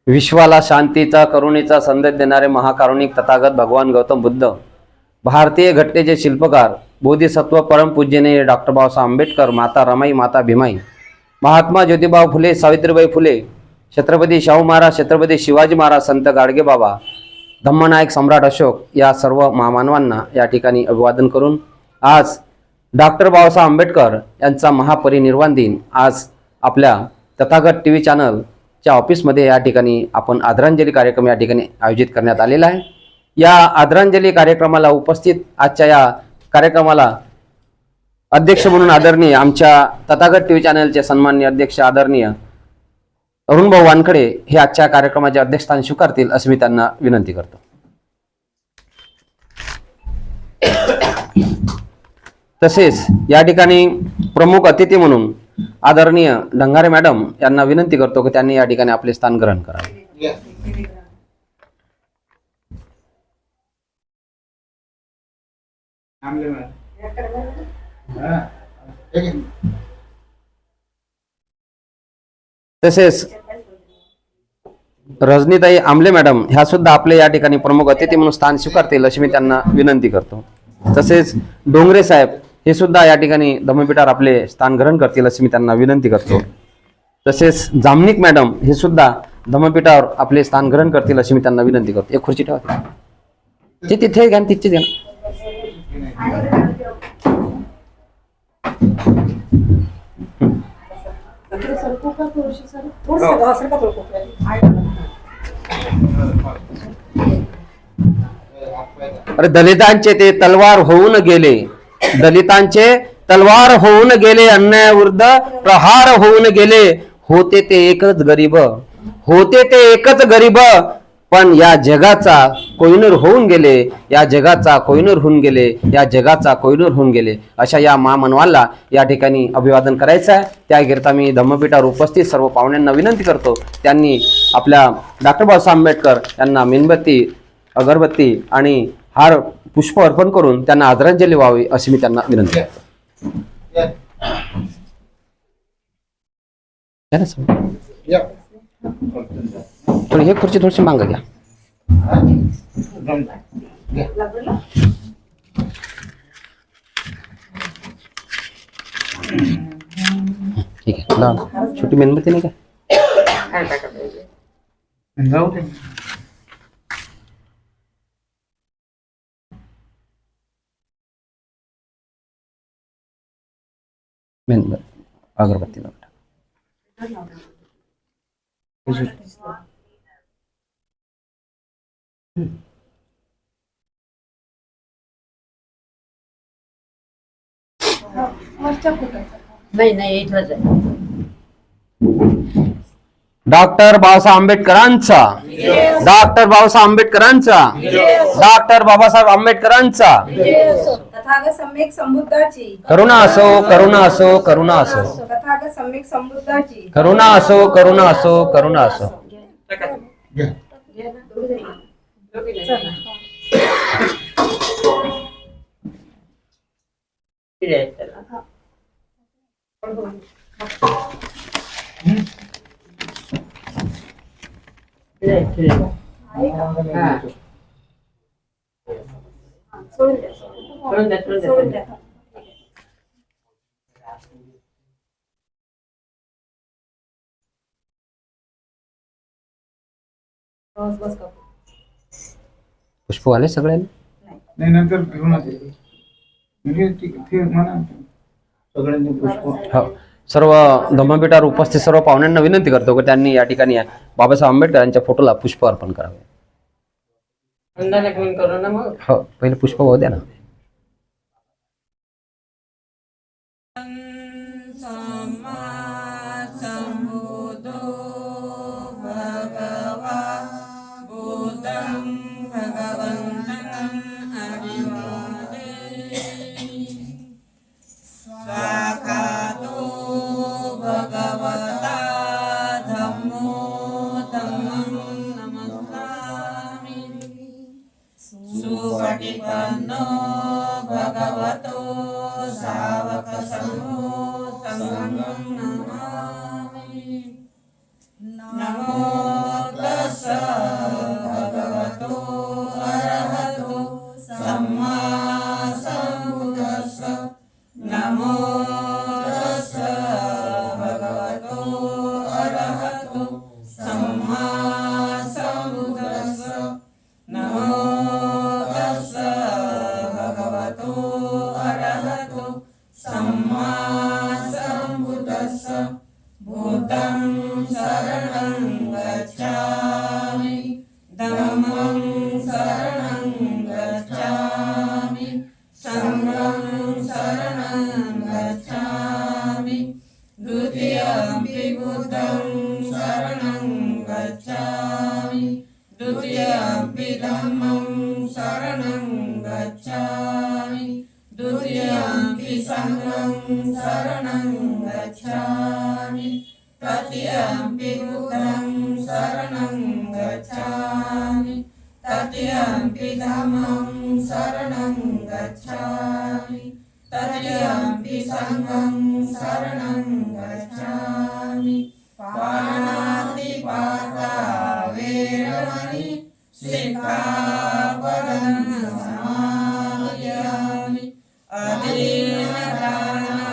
विश्वाला शांतीचा करुणेचा संदेश देणारे महाकारुणिक तथागत भगवान गौतम बुद्ध, भारतीय घटनेचे शिल्पकार, बोधिसत्व परमपूज्यनीय डॉक्टर बाबासाहेब आंबेडकर, माता रमाई, माता भीमाई, महात्मा ज्योतिबा फुले, सावित्रीबाई फुले, छत्रपती शाहू महाराज, छत्रपती शिवाजी महाराज, संत गाडगे बाबा, धम्मनायक सम्राट अशोक या सर्व महामानवांना या ठिकाणी अभिवादन करून आज डॉक्टर बाबासाहेब आंबेडकर यांचा महापरिनिर्वाण दिन आज आपल्या तथागत टीव्ही चॅनलच्या ऑफिसमध्ये या ठिकाणी आपण आदरांजली कार्यक्रम या ठिकाणी आयोजित करण्यात आलेला आहे। या आदरांजली कार्यक्रमाला उपस्थित आजच्या या कार्यक्रमाला अध्यक्ष म्हणून आदरणीय आमच्या तथागत टीव्ही चॅनलचे सन्माननीय अध्यक्ष आदरणीय अरुणभाऊ वानखडे हे आजच्या कार्यक्रमाचे अध्यक्षस्थान स्वीकारतील असे मी त्यांना विनंती करतो। तसेच या ठिकाणी प्रमुख अतिथी म्हणून आदरणीय ढंगारे मॅडम यांना विनंती करतो की त्यांनी या ठिकाणी आपले स्थान ग्रहण करावे। तसेच रजनीताई आमले मॅडम ह्या सुद्धा आपले या ठिकाणी प्रमुख अतिथी म्हणून स्थान स्वीकारतील अशी मी त्यांना विनंती करतो। तसेच डोंगरे साहेब हे सुद्धा या ठिकाणी धम्मपीठावर आपले स्थान ग्रहण करतील अशी मी त्यांना विनंती करतो। तसेच जामनिक मॅडम हे सुद्धा धम्मपीठावर आपले स्थान ग्रहण करतील अशी मी त्यांना विनंती करतो। एक खुर्ची ठेवा, ते तिथे घ्या, तिथे घ्या। अरे दलितांचे ते तलवार होऊन गेले, दलितांचे तलवार होऊन गेले, अन्यायाविरुद्ध प्रहार होऊन गेले, होते ते एकच गरीब, होते ते एकच गरीब, पण या जगाचा कोहिनूर होऊन गेले, या जगाचा कोहिनूर होऊन गेले, या जगाचा कोहिनूर होऊन गेले अशा या महामानवाला या ठिकाणी अभिवादन करायचं आहे। त्याकरिता मी धम्मपीठावर उपस्थित सर्व पाहुण्यांना विनंती करतो त्यांनी आपल्या डॉक्टर बाबासाहेब आंबेडकर यांना मेणबत्ती, अगरबत्ती आणि हार पुष्प अर्पण करून त्यांना आदरांजली व्हावी अशी मी त्यांना विनंती करतो। पण हे खुर्ची थोडीशी मागं घ्या। ठीक आहे, छोटी मेणबत्ती नाही का? मेणबत्ती अगरबत्ती डॉक्टर बाबासाहेब आंबेडकरांचा, डॉक्टर बाबासाहेब आंबेडकरांचा, डॉक्टर बाबासाहेब आंबेडकरांचा तथागत सम्यक संबुद्धाची करुणा असो, करुणा असो, करुणा असो, तथागत सम्यक संबुद्धाची करुणा असो, करुणा असो, करुणा असो। पुष्प आले सगळ्यांनी? नाही, नंतर घेऊन सगळ्यांनी पुष्प। सर्व धम्मपीठावर उपस्थित सर्व पाहुण्यांना विनंती करतो की त्यांनी या ठिकाणी बाबासाहेब आंबेडकर यांच्या फोटोला पुष्प अर्पण करावे। हो, पहिले पुष्प होऊ द्या ना। सुपटिपन्नो भगवतो सावक संघो संघं नमामि। नमो संघं शरणं गच्छामि तृतीयम्पि बुद्धं शरणं गच्छामि तृतीयम्पि धम्मं शरणं गच्छामि तृतीयम्पि संघं शरणं गच्छामि पाणातिपाता वेरमणि सिक्खापदं समादयामि अदीनदाना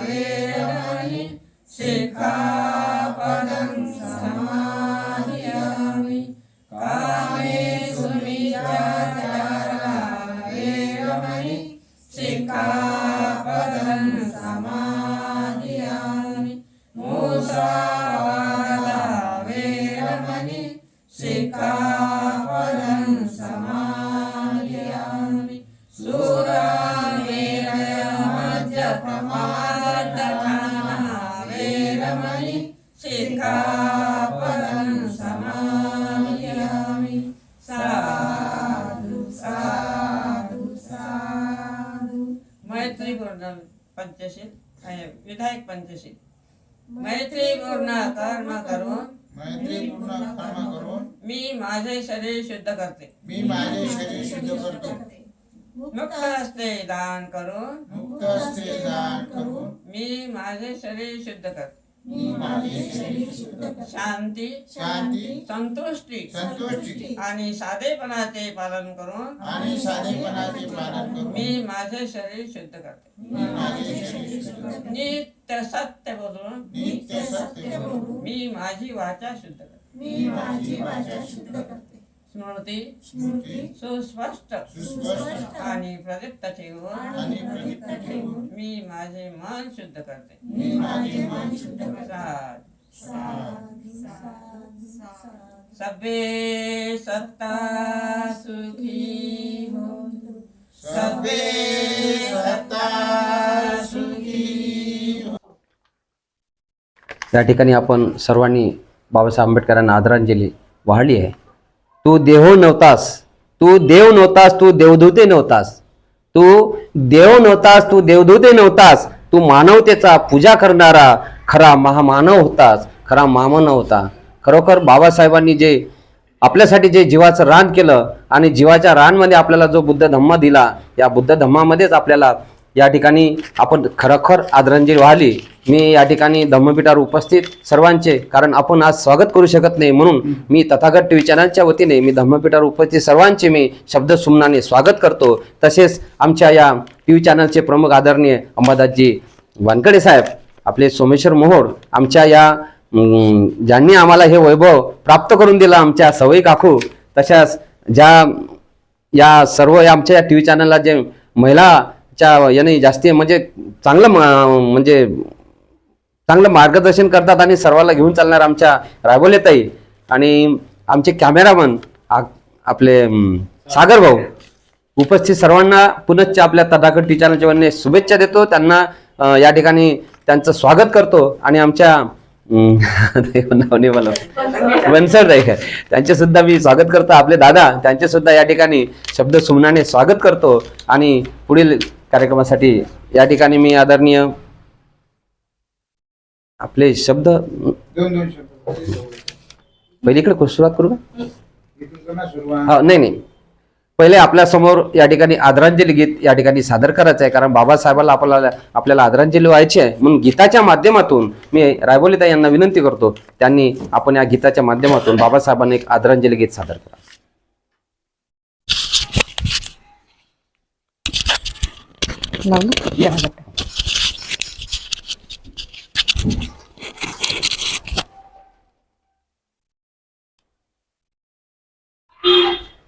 वेरमणि सिक्खापदं समादयामि कामेषु मिथ्याचारः वेरमणि सिक्खापदं समादयामि मुसावादा वेरमणि सिक्खापदं समादयामि सुरामेरयमद्यपमादपाना वेरमणि सिक्खापदं समादयामि साधु साधु साधु मैत्रीपूर्ण पंचशील आणि विधायक पंचशील मैत्रीपूर्ण कर्म करून मी माझे शरीर शुद्ध करते मुक्त हस्ते दान करून मी माझे शरीर शुद्ध करते शांती संतुष्टी आणि साधेपणाचे पालन करून मी माझे शरीर शुद्ध करते नित्य सत्य बोलून मी माझी वाचा शुद्ध करते स्मृती सुस्पष्ट आणि प्रदीप्त ठेवून मी माझे मन शुद्ध करते सबे सत्ता सुखी हो सबे सत्ता सुखी हो. या ठिकाणी आपण सर्वांनी बाबासाहेब आंबेडकरांना आदरांजली वाहिली आहे. तू देव नव्हतास, तू देव नव्हतास, तू देवदूते नव्हतास, तू देव नव्हतास, तू देवदूते नव्हतास, तू मानवतेचा पूजा करणारा खरा महामानव होतास, खरा मानव होता. खरोखर बाबासाहेबांनी जे आपल्यासाठी जे जीवाचं रान केलं आणि जीवाच्या रानमध्ये आपल्याला जो बुद्ध धम्म दिला, या बुद्ध धम्मामध्येच आपल्याला या ठिकाणी आपण खरोखर आदरांजली वाहिली. मी या ठिकाणी धम्मपीठावर उपस्थित सर्वांचे, कारण आपण आज स्वागत करू शकत नाही म्हणून मी तथागत टीव्ही चॅनलच्या वतीने मी धम्मपीठावर उपस्थित सर्वांचे मी शब्दसुमनाने स्वागत करतो. तसेच आमच्या या टीव्ही चॅनलचे प्रमुख आदरणीय अंबादासजी वानकडे साहेब, आपले सोमेश्वर मोहोळ, आमच्या या ज्यांनी आम्हाला हे वैभव प्राप्त करून दिलं, आमच्या सवयी काकू, तशाच ज्या या सर्व आमच्या या टीव्ही चॅनलला जे महिलाच्या याने जास्ती म्हणजे चांगलं मार्गदर्शन करतात आणि सर्वांना घेऊन चालणार आमच्या रायबोलेताई आणि आमचे कॅमेरामन आपले सागर भाऊ, उपस्थित सर्वांना पुनश्च आपल्या तथागत टीव्ही चॅनलच्या वतीने शुभेच्छा देतो. त्यांना या ठिकाणी त्यांचं स्वागत करतो आणि आमच्या वनसर त्यांचे सुद्धा मी स्वागत करतो. आपले दादा त्यांचे सुद्धा या ठिकाणी शब्द सुमनाने स्वागत करतो आणि पुढील कार्यक्रमासाठी या ठिकाणी मी आदरणीय आपले शब्द पहिले इकडे सुरुवात करू का? हा, नाही पहिले आपल्या समोर या ठिकाणी आदरांजली गीत या ठिकाणी सादर करायचं आहे, कारण बाबासाहेबांना आपल्याला आदरांजली व्हायची आहे. म्हणून गीताच्या माध्यमातून मी रायबोलीताई यांना विनंती करतो, त्यांनी आपण या गीताच्या माध्यमातून बाबासाहेबांना एक आदरांजली गीत सादर करा.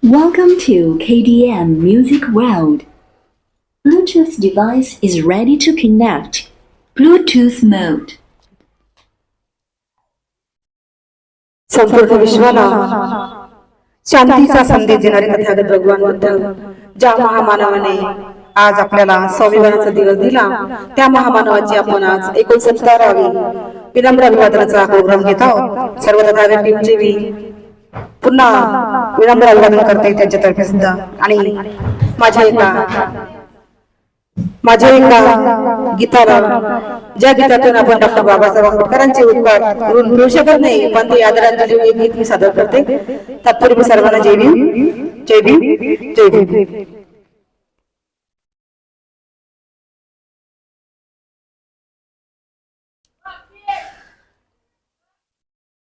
Welcome to KDM Music World. Bluetooth device is ready to connect. Bluetooth mode. संपूर्ण विश्वाला शांतीचा संदेश देणारे तथागत भगवान बुद्ध, ज्या महामानवाने आज आपल्याला स्वाभिमानाचा दिवस दिला, त्या महामानवाची आपण आज 69वी विनम्र अभिवादनाचा प्रोग्राम घेत आहोत. सर्व तथागत टीमचे मी पुन्हा विनम्र अभिवादन करते त्यांच्यातर्फे सुद्धा. आणि माझ्या एका माझ्या एका गीताला, ज्या गीतातून आपण डॉक्टर बाबासाहेब आंबेडकरांचे उद्गार करून मिळू शकत नाही, पण ते आदरांजली एक गीत मी सादर करते. तत्पूर्वी सर्वांना जय भीम, जय भीम, जय भीम.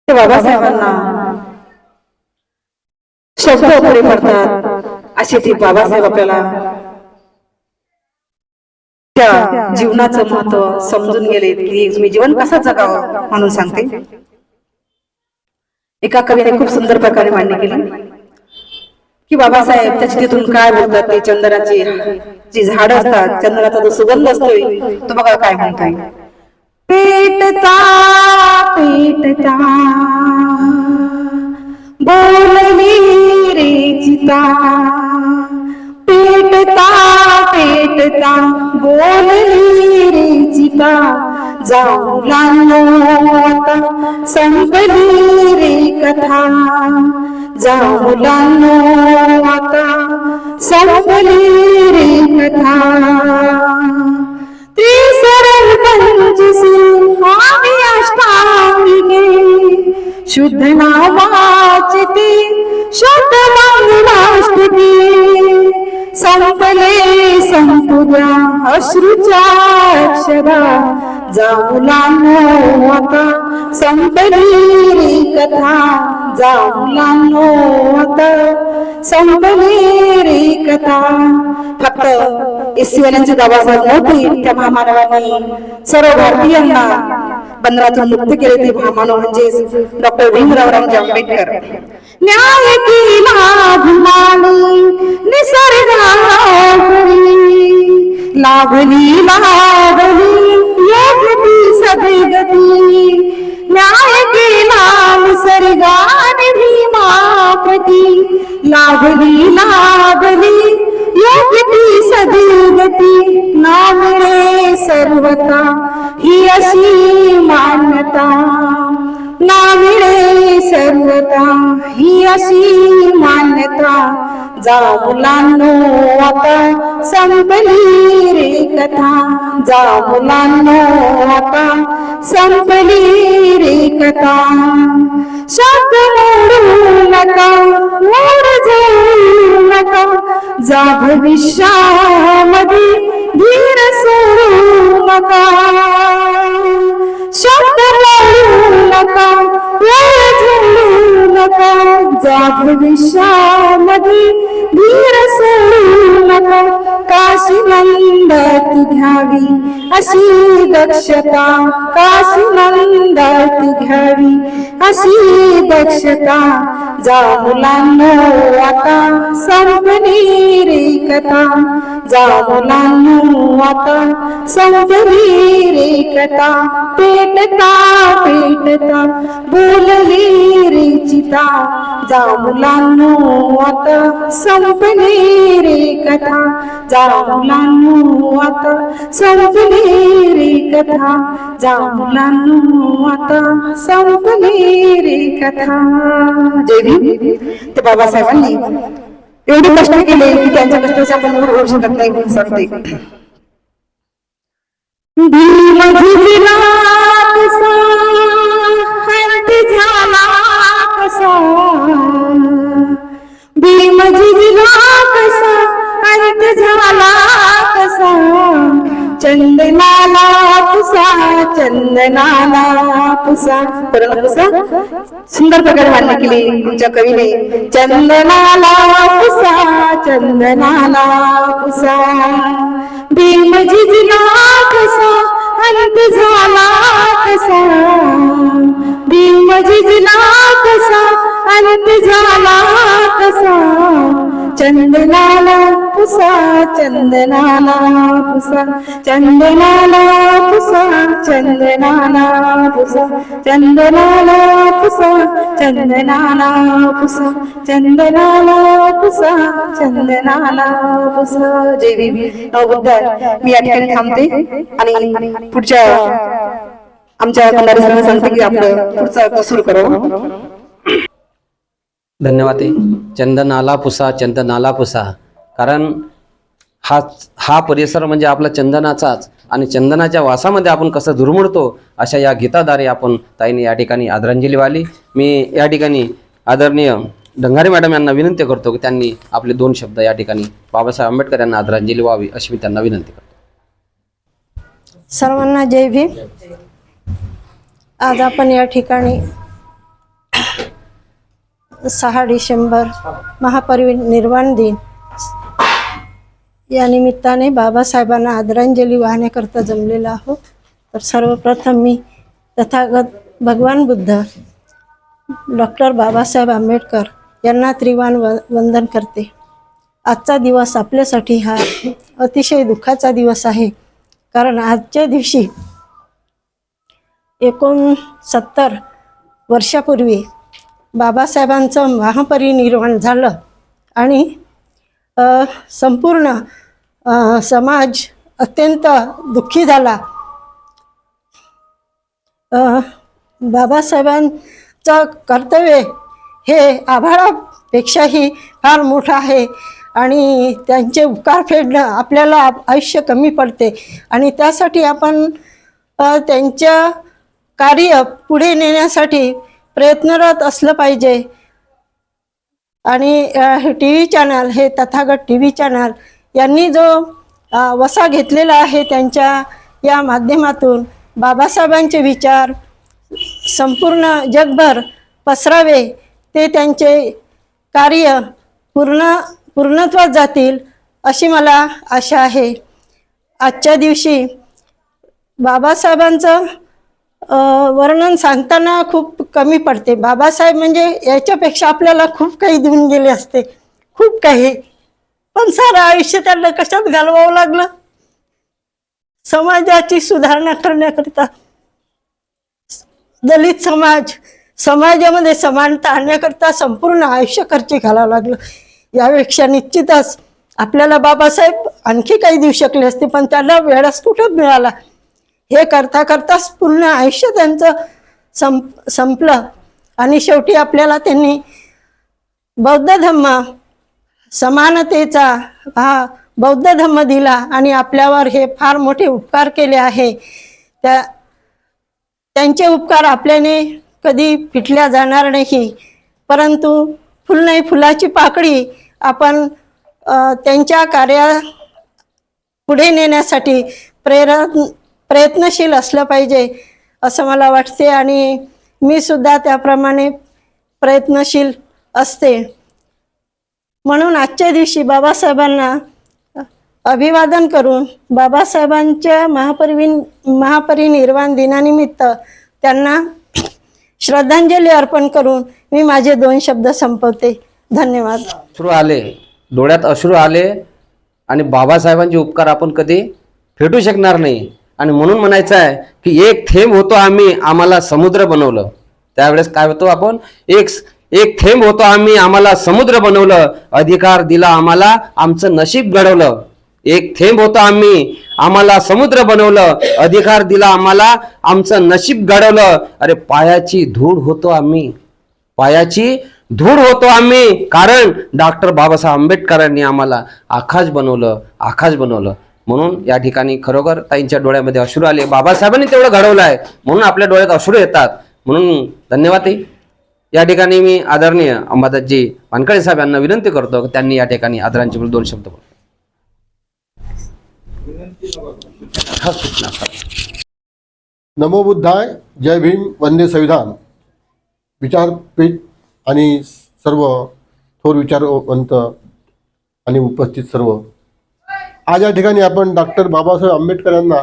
बाबासाहेबांना शब्द पुरे पडतात असे ते बाबासाहेब आपल्याला त्या जीवनाचं महत्व समजून गेले की मी जीवन कसं जगावं म्हणून सांगते. एका कवीने खूप सुंदर प्रकारे मांडणी केली की बाबासाहेब त्याची तिथून काय बोलतात. ते चंदनाची जी झाड असतात, चंदनाचा जो सुगंध असतोय तो बघा काय म्हणतोय. पेटता पेटता बोलली रे चिता, पेटता पेटता बोलली रे चिता, जाऊ लागलो आता संपली रे कथा, जाऊ लागलो आता संपली रे कथा. त्रिसरण पंचशील आम्ही अष्टांगिके, शुद्ध नावाचे ते शुद्ध मंगलाष्टके, संपले संपुद्या अश्रूच्या अक्षरा, जाऊ लागलो आता संपली रे कथा, जाऊ लागलो आता संपली रे कथा. फक्त एससीवाल्यांची बाबासाहेब नव्हती, त्या महामानवांनी सर्व भारतीयांना बंधनातून मुक्त केले. ते महामानव म्हणजे डॉक्टर भीमराव रामजी आंबेडकर. न्याय केला भीमाने निसर्गावरी, लाभली लाभली योग्य सगळी गती, न्याय केला निसर्गाने भीमापती, लाभली लाभली योग्य सदगती, ना मिळे सर्वता ही अशी मान्यता, ना मिळे सर्वता ही अशी मान्यता, जाऊ लागलो आता संपली रे कथा, जाऊ लागलो आता संपली रे कथा. शब्द मोडू नका, मोड जाऊ नका, जा भविष्यामध्ये धीर सोडू नका. शब्द मोडू नका, मोड जाऊ नका, जा भविष्यामध्ये धीर सोडू नका. काशी नंदात घ्यावी अशी दक्षता, काशी नंदात घ्यावी अशी दक्षता, जाऊ लागलो आता संपली रे कथा, जाऊ लागलो आता संपली रे कथा. पेटता पेटता बोलली रे चिता, जाऊ लागलो आता संपली रे कथा, जाऊ लागलो आता संपली रे कथा, जाऊ लागलो आता संपली रे कथा. जय भीम. ते बाबासाहेबांनी एवढे कष्ट केले की त्यांच्या कष्टाचे आपण मूळ होऊ शकत नाही म्हणून सांगते. भीम झिजला कसा, हंत झाला कसा, भीम झिजला कसा, हंत झाला कसा, चंदनाला पुसा, चंदनाला पुसा. पुसा सुंदर प्रकारे मांडणी केली तुमच्या कवीने. चंदनाला पुसा, चंदनाला पुसा, भीम झिजला कसा, अंत झाला कसा, भीम झिजला कसा, अंत झाला कसा, चंदनाला पुसा, चंदनाला पुसा, चंदनाला पुसा, चंदनाला पुसा, चंदनाला पुसा, चंदनाला पुसा, चंदनाला पुसा, चंदनाला पुसा. जय भीम. नवबुद्ध. मी या ठिकाणी थांबते आणि पुढच्या आमच्या कंदारे सरांना सांगते की आपलं पुढचा सुरू करावं. धन्यवाद. चंदनाला पुसा, चंदनाला पुसा. कारण हा परिसर म्हणजे आपला चंदनाचाच, आणि चंदनाच्या वासामध्ये आपण कसं झुरमुळतो अशा या गीताद्वारे आपण ताईने या ठिकाणी आदरांजली वाहिली. मी या ठिकाणी आदरणीय डंगारे मॅडम यांना विनंती करतो की त्यांनी आपले 2 शब्द या ठिकाणी बाबासाहेब आंबेडकर यांना आदरांजली व्हावी अशी मी त्यांना विनंती करतो. सर्वांना जय भीम. आज आपण या ठिकाणी 6 डिसेंबर महापरिनिर्वाण दिन या निमित्ताने बाबासाहेबांना आदरांजली वाहण्याकरता जमलेला आहोत. तर सर्वप्रथम मी तथागत भगवान बुद्ध डॉक्टर बाबासाहेब आंबेडकर यांना त्रिवाण वंदन करते. आजचा दिवस आपल्यासाठी हा अतिशय दुःखाचा दिवस आहे, कारण आजच्या दिवशी 69 वर्षापूर्वी बाबासाहेबांचं महापरिनिर्वाण झालं आणि संपूर्ण समाज अत्यंत दुःखी झाला. बाबासाहेबांचं कर्तव्य हे आभाळापेक्षाही फार मोठं आहे आणि त्यांचे उपकार फेडणं आपल्याला आयुष्य कमी पडते आणि त्यासाठी आपण त्यांच्या कार्य पुढे नेण्यासाठी प्रयत्नरत असलं पाहिजे. आणि हे TV चॅनल, हे तथागत TV चॅनल यांनी जो वसा घेतलेला आहे त्यांच्या या माध्यमातून बाबासाहेबांचे विचार संपूर्ण जगभर पसरावे, ते त्यांचे कार्य पूर्णत्वास जातील अशी मला आशा आहे. आजच्या दिवशी बाबासाहेबांचं वर्णन सांगताना खूप कमी पडते. बाबासाहेब म्हणजे याच्यापेक्षा आपल्याला खूप काही देऊन गेले असते, खूप काही, पण सारं आयुष्य त्यांना कशात घालवावं लागलं? समाजाची सुधारणा करण्याकरिता, दलित समाजामध्ये समानता आणण्याकरता संपूर्ण आयुष्य खर्ची घालावं लागलं. यापेक्षा निश्चितच आपल्याला बाबासाहेब आणखी काही देऊ शकले असते, पण त्यांना वेळच कुठं मिळाला. हे करता करताच पूर्ण आयुष्य त्यांचं संपलं आणि शेवटी आपल्याला त्यांनी बौद्ध धम्म, समानतेचा हा बौद्ध धम्म दिला आणि आपल्यावर हे फार मोठे उपकार केले आहे. त्यांचे उपकार आपल्याने कधी फिटल्या जाणार नाही, परंतु फुल नाही फुलाची पाकळी आपण त्यांच्या कार्या पुढे नेण्यासाठी प्रयत्नशील असलं पाहिजे असं मला वाटते आणि मी सुद्धा त्याप्रमाणे प्रयत्नशील असते. म्हणून आजच्या दिवशी बाबासाहेबांना अभिवादन करून बाबासाहेबांच्या महापरिनिर्वाण दिनानिमित्त त्यांना श्रद्धांजली अर्पण करून मी माझे 2 शब्द संपवते. धन्यवाद. अश्रू आले, डोळ्यात अश्रू आले आणि बाबासाहेबांचे उपकार आपण कधी फेटू शकणार नाही. आणि म्हणून म्हणायचं आहे की एक थेंब होतो आम्ही, आम्हाला समुद्र बनवलं. त्यावेळेस काय होतो आपण, एक थेंब होतो आम्ही, आम्हाला समुद्र बनवलं. अधिकार दिला आम्हाला, आमचं नशीब घडवलं. एक थेंब होतो आम्ही, आम्हाला समुद्र बनवलं. अधिकार दिला आम्हाला, आमचं नशीब घडवलं. अरे पायाची धूळ होतो आम्ही, पायाची धूळ होतो आम्ही, कारण डॉक्टर बाबासाहेब आंबेडकरांनी आम्हाला आकाश बनवलं, आकाश बनवलं. म्हणून या ठिकाणी खरोखर ताईंच्या डोळ्यामध्ये अश्रू आले. बाबासाहेबांनी तेवढं घडवलं आहे म्हणून आपल्या डोळ्यात अश्रू येतात. म्हणून धन्यवाद ताई. या ठिकाणी मी आदरणीय अंबादासजी वानखळे साहेब यांना विनंती करतो की त्यांनी या ठिकाणी आदरांजली 2 शब्द बोला. नमो बुद्धाय, जय भीम, वंदे संविधान. विचारपीठ आणि सर्व थोर विचारवंत आणि उपस्थित सर्व, आज या ठिकाणी आपण डॉक्टर बाबासाहेब आंबेडकर यांना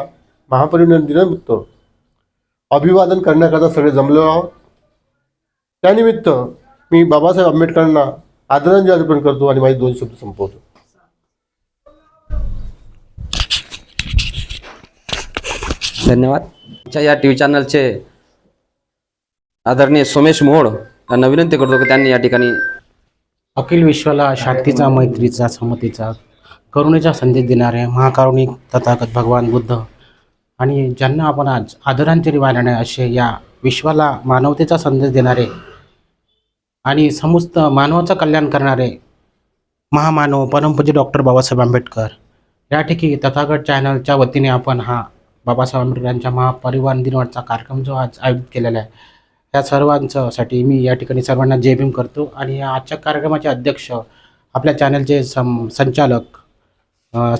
महापरिनिर्वाण दिनानिमित्त अभिवादन करण्याकरता सगळे जमलो आहोत. त्यानिमित्त मी बाबासाहेब आंबेडकरांना आदरांजली अर्पण करतो आणि माझे 2 शब्द संपवतो. धन्यवाद. या TV चॅनलचे आदरणीय सोमेश मोहोळ यांना विनंती करतो की त्यांनी या ठिकाणी अखिल विश्वाला शांतीचा, मैत्रीचा, समतेचा, करुणेचा संदेश देणारे महाकारुणिक तथागत भगवान बुद्ध आणि ज्यांना आपण आज आदरांजली वाहिल्याने असे या विश्वाला मानवतेचा संदेश देणारे आणि समस्त मानवाचं कल्याण करणारे महामानव परमपूज्य डॉक्टर बाबासाहेब आंबेडकर या ठिकाणी तथागत चॅनलच्या वतीने आपण हा बाबासाहेब आंबेडकरांच्या महापरिनिर्वाण दिनाचा कार्यक्रम जो आज आयोजित केलेला आहे, या सर्वांसाठी मी या ठिकाणी सर्वांना जय भीम करतो. आणि या आजच्या कार्यक्रमाचे अध्यक्ष आपल्या चॅनलचे संचालक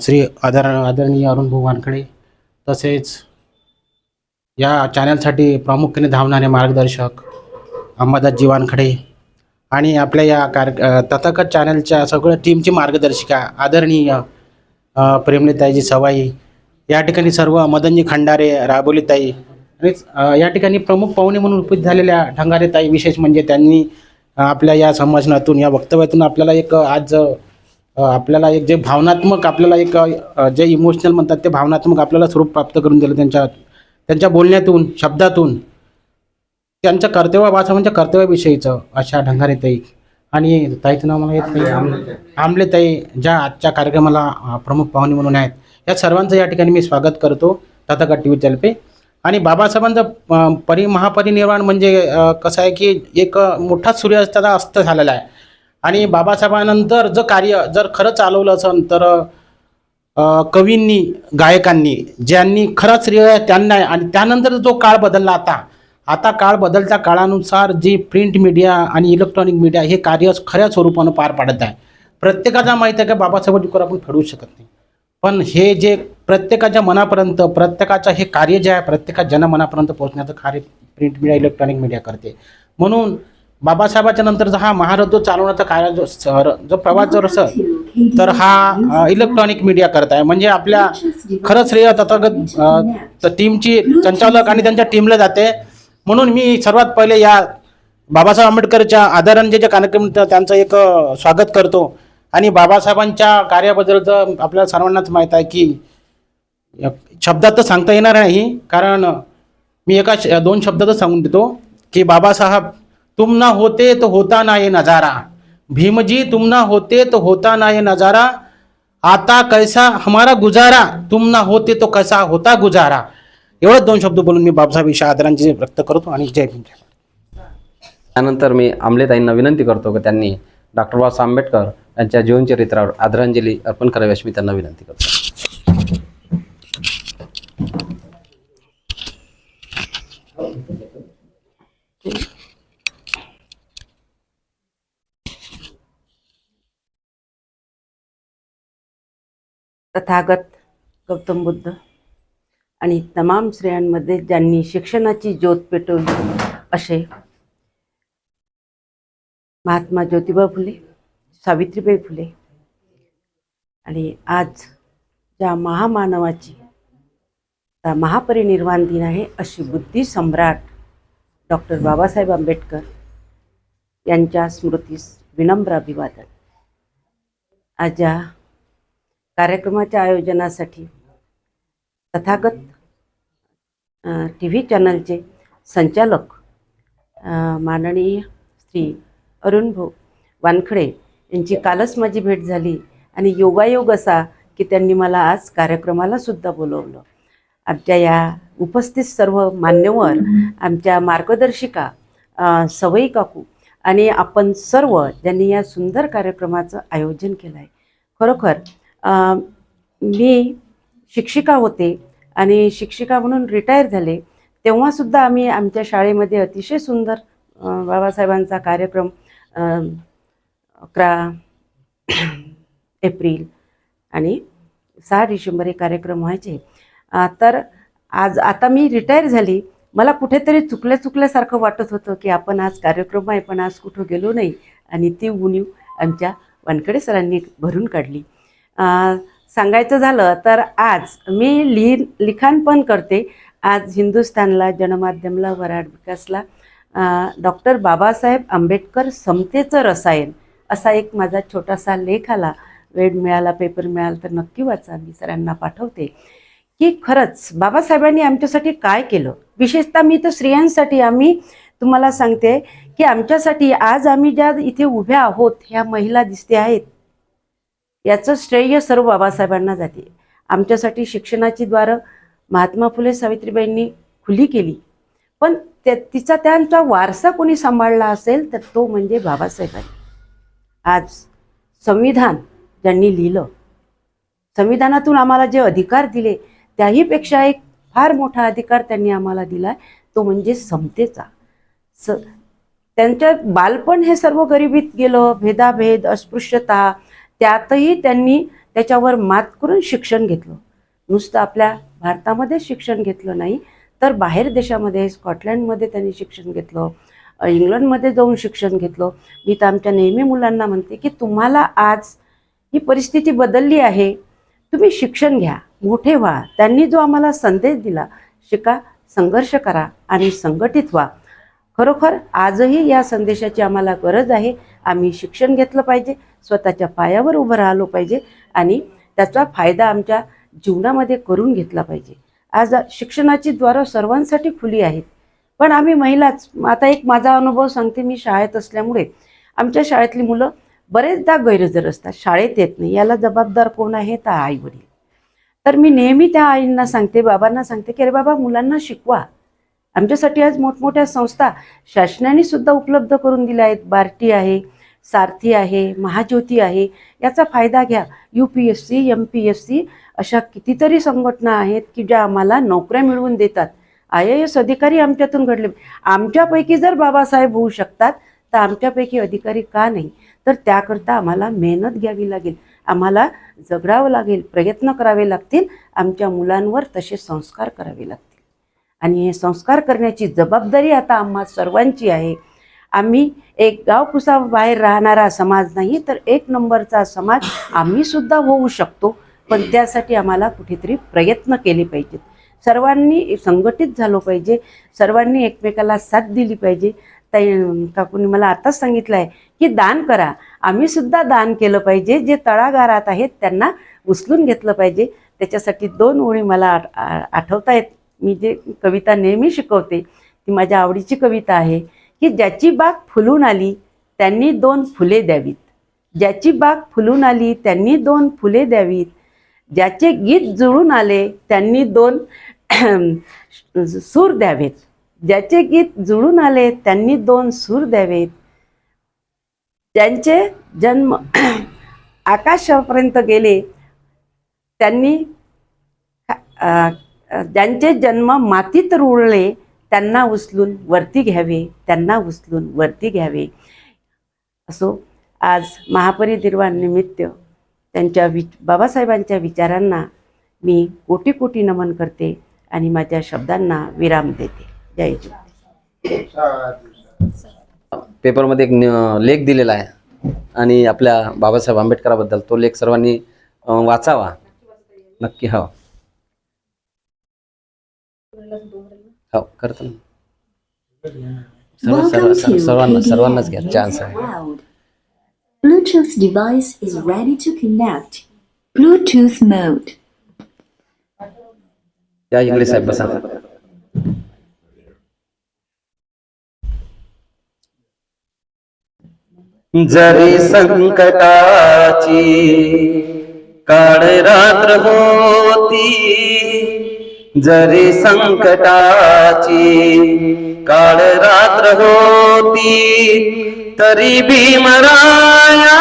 श्री आदरणीय अरुण भाऊ वानखडे, तसेच या चॅनलसाठी प्रामुख्याने धावणारे मार्गदर्शक अंबादासजी वानखडे आणि आपल्या या तथागत चॅनलच्या सगळ्या टीमची मार्गदर्शिका आदरणीय प्रेमलीताईजी सवाई, या ठिकाणी सर्व मदनजी खंडारे, राबोलीताई आणि या ठिकाणी प्रमुख पाहुणे म्हणून उपस्थित झालेल्या ढंगारेताई. विशेष म्हणजे त्यांनी आपल्या या संभाषणातून, या वक्तव्यातून आपल्याला एक आज आपल्याला एक जे भावनात्मक, आपल्याला एक जे इमोशनल म्हणतात ते भावनात्मक आपल्याला स्वरूप प्राप्त करून दिलं त्यांच्या बोलण्यातून, शब्दातून, त्यांच्या बाबासाहेबांच्या कर्तव्याविषयीचं अशा ढंगारेताई. आणि ताईचं नाव मला येत नाही, आंबलेताई, ज्या आजच्या कार्यक्रमाला प्रमुख पाहुणे म्हणून आहेत, या सर्वांचं या ठिकाणी मी स्वागत करतो तथागत TV तर्फे. आणि बाबासाहेबांचं महापरिनिर्वाण म्हणजे कसं आहे की एक मोठा सूर्यास्ताचा अस्त झालेला आहे. आणि बाबासाहेबांनंतर कार्य जर खरं चालवलं असेल तर कवींनी, गायकांनी, ज्यांनी खरंच श्रेय त्यांना आहे. आणि त्यानंतर जो काळ बदलला, आता काळ बदलत्या काळानुसार जी प्रिंट मीडिया आणि इलेक्ट्रॉनिक मीडिया हे कार्य खऱ्या स्वरूपानं पार पाडत आहे. प्रत्येकाचा माहीत आहे की बाबासाहेबांवर आपण फेडू शकत नाही, पण हे जे प्रत्येकाच्या मनापर्यंत, प्रत्येकाचं हे कार्य जे आहे प्रत्येकाच्या जनमनापर्यंत पोहोचण्याचं कार्य प्रिंट मीडिया, इलेक्ट्रॉनिक मीडिया करते. म्हणून बाबासाहेबांच्या नंतरचा हा महारथ चालवण्याचा कार्य जो प्रवास जर असेल तर हा इलेक्ट्रॉनिक मीडिया करत आहे. म्हणजे आपल्या खरंच श्रेय तथागत टीमची संचालक आणि त्यांच्या टीमला जाते. म्हणून मी सर्वात पहिले या बाबासाहेब आंबेडकरच्या आदरांजलीच्या कार्यक्रम त्यांचं एक स्वागत करतो. आणि बाबासाहेबांच्या कार्याबद्दलचं आपल्याला सर्वांनाच माहीत आहे की शब्दात तर सांगता येणार नाही, कारण मी 2 शब्दातच सांगून देतो की बाबासाहेब, तुम ना होते तो होता ना ये नजारा, भीमजी तुम ना होते तो होता ना ये नजारा, आता कैसा हमारा गुजारा, तुम ना होते तो कैसा होता गुजारा. एवढंच 2 शब्द बोलून मी बाबासाहेब आदरांजली व्यक्त करतो आणि जय भीम. त्यानंतर मी आंबलेताईंना विनंती करतो की त्यांनी डॉक्टर बाबासाहेब आंबेडकर यांच्या जीवनचरित्रावर आदरांजली अर्पण करावी अशी मी त्यांना विनंती करतो. तथागत गौतम बुद्ध आणि तमाम स्त्रियांमध्ये ज्यांनी शिक्षणाची ज्योत पेटवली असे महात्मा ज्योतिबा फुले, सावित्रीबाई फुले. आणि आज ज्या महामानवाची महापरिनिर्वाण दिन आहे अशी बुद्धी सम्राट डॉक्टर बाबासाहेब आंबेडकर यांच्या स्मृतीस विनम्र अभिवादन. आज या कार्यक्रमाच्या आयोजनासाठी तथागत TV चॅनलचे संचालक माननीय श्री अरुण भाऊ वानखडे यांची कालच माझी भेट झाली आणि योगायोग असा की त्यांनी मला आज कार्यक्रमाला सुद्धा बोलवलं. आमच्या या उपस्थित सर्व मान्यवर, आमच्या मार्गदर्शिका सवई काकू आणि आपण सर्व ज्यांनी या सुंदर कार्यक्रमाचं आयोजन केलं आहे. खरोखर मी शिक्षिका होते आणि शिक्षिका म्हणून रिटायर झाले तेव्हासुद्धा आम्ही आमच्या शाळेमध्ये अतिशय सुंदर बाबासाहेबांचा कार्यक्रम 11 एप्रिल आणि 6 डिसेंबर हे कार्यक्रम व्हायचे. तर आता मी रिटायर झाली, मला कुठेतरी चुकल्यासारखं वाटत होतं की आपण आज कार्यक्रम आहे पण आज कुठं गेलो नाही. आणि ती उणीव आमच्या वानखडे सरांनी भरून काढली. सांगायचं झालं तर आज मी लिखाण पण करते. आज हिंदुस्थानला, जनमाध्यमला, वराड विकासला डॉक्टर बाबासाहेब आंबेडकर समतेचं रसायन असा एक माझा छोटासा लेख आला. वेळ मिळाला, पेपर मिळाला तर नक्की वाचा. मी सरांना पाठवते की खरंच बाबासाहेबांनी आमच्यासाठी काय केलं. विशेषतः मी तर स्त्रियांसाठी आम्ही तुम्हाला सांगते की आमच्यासाठी आज आम्ही ज्या इथे उभ्या आहोत, ह्या महिला दिसते आहेत, याचं श्रेय सर्व बाबासाहेबांना जाते. आमच्यासाठी शिक्षणाची द्वारं महात्मा फुले सावित्रीबाईंनी खुली केली, पण त्यांचा वारसा कोणी सांभाळला असेल तर तो म्हणजे बाबासाहेबांनी. आज संविधान ज्यांनी लिहिलं संविधानातून आम्हाला जे अधिकार दिले त्याही पेक्षा एक फार मोठा अधिकार त्यांनी आम्हाला दिला, तो म्हणजे समतेचा. त्यांच्या बालपण हे सर्व गरिबीत गेलं, भेदाभेद, अस्पृश्यता, त्यातही त्यांनी त्याच्यावर मात करून शिक्षण घेतलं. नुसतं आपल्या भारतामध्ये शिक्षण घेतलं नाही, तर बाहेर देशामध्ये स्कॉटलँडमध्ये त्यांनी शिक्षण घेतलं, इंग्लंडमध्ये जाऊन शिक्षण घेतलं. मी तर आमच्या नेहमी मुलांना म्हणते की तुम्हाला आज ही परिस्थिती बदलली आहे, तुम्ही शिक्षण घ्या, मोठे व्हा. त्यांनी जो आम्हाला संदेश दिला, शिका, संघर्ष करा आणि संघटित व्हा, खरोखर आजही या संदेशाची आम्हाला गरज आहे. आम्ही शिक्षण घेतलं पाहिजे, स्वतःच्या पायावर उभं राहिलो पाहिजे आणि त्याचा फायदा आमच्या जीवनामध्ये करून घेतला पाहिजे. आज शिक्षणाची द्वारं सर्वांसाठी खुली आहेत, पण आम्ही महिलाच. आता एक माझा अनुभव सांगते. मी शाळेत असल्यामुळे आमच्या शाळेतली मुलं बरेचदा गैरहजर असतात, शाळेत येत नाही. याला जबाबदार कोण आहे? तर आई वडील. तर मी नेहमी त्या आईंना सांगते, बाबांना सांगते की अरे बाबा, मुलांना शिकवा. आमच्यासाठी आज मोठमोठ्या संस्था शासनाने सुद्धा उपलब्ध करून दिल्या आहेत. बार्टी आहे, सारथी आहे, महाज्योती आहे, याचा फायदा घ्या. UPSC, MPSC अशा कितीतरी संघटना आहेत की ज्या आम्हाला नोकऱ्या मिळवून देतात. IAS अधिकारी आमच्यातून घडले. आमच्यापैकी जर बाबासाहेब होऊ शकतात तर आमच्यापैकी अधिकारी का नाही? तर त्याकरता आम्हाला मेहनत घ्यावी लागेल, आम्हाला जगडावं लागेल, प्रयत्न करावे लागतील, आमच्या मुलांवर तसे संस्कार करावे लागतील. आणि हे संस्कार करण्याची जबाबदारी आता आम्हा सर्वांची आहे. आम्ही एक गावकुसा बाहेर राहणारा समाज नाही, तर एक नंबरचा समाज आम्ही सुद्धा होऊ शकतो. पण त्यासाठी आम्हाला कुठेतरी प्रयत्न केले पाहिजेत. सर्वांनी संघटित झालो पाहिजे, सर्वांनी एकमेकाला साथ दिली पाहिजे. काकूंनी मला आताच सांगितलं आहे की दान करा. आम्ही सुद्धा दान केलं पाहिजे. जे तळागाळात आहेत त्यांना उचलून घेतलं पाहिजे. त्याच्यासाठी 2 ओळी मला आठवत आहेत. मी जे कविता नेहमी शिकवते ती माझ्या आवडीची कविता आहे की ज्याची बाग फुलून आली त्यांनी 2 फुले द्यावीत, ज्याची बाग फुलून आली त्यांनी 2 फुले द्यावीत, ज्याचे गीत जुळून आले त्यांनी 2 सूर द्यावेत, ज्याचे गीत जुळून आले त्यांनी 2 सूर द्यावेत, ज्यांचे जन्म आकाशापर्यंत गेले त्यांनी ज्यांचे जन्म मातीत रुळले त्यांना उचलून वरती घ्यावे, त्यांना उचलून वरती घ्यावे. असो, आज महापरिनिर्वाण निमित्त त्यांच्या बाबासाहेबांच्या विचारांना मी कोटी कोटी नमन करते आणि माझ्या शब्दांना विराम देते. जय ज्योती. पेपरमध्ये एक लेख दिलेला आहे आणि आपल्या बाबासाहेब आंबेडकराबद्दल तो लेख सर्वांनी वाचावा नक्की. हो हो करतो Welcome to सर्वांनाच घ्या KDM चान्स Music आहे. World. Bluetooth device is ready to connect. Bluetooth mode. या इकडे साहेब बसा. जरी संकटाची काळ रात्र होती, जरी संकटाची काळ रात्र होती, तरी भीमराया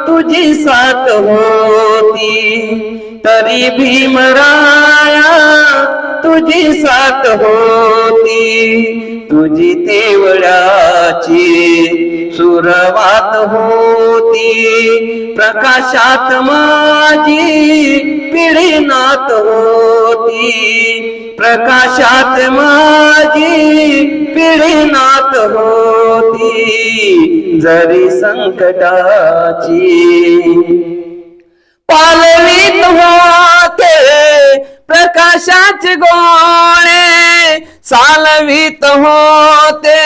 तुझी साथ होती, तरी भीमराया तुझी साथ होती, तुझी तेवढ्याची सुरवात होती, प्रकाशात माझी पिढीनाथ होती, प्रकाशात माझी पिढीनाथ होती, जरी संकटाची पालवीत होते प्रकाशाचे गोळे, सालवीत होते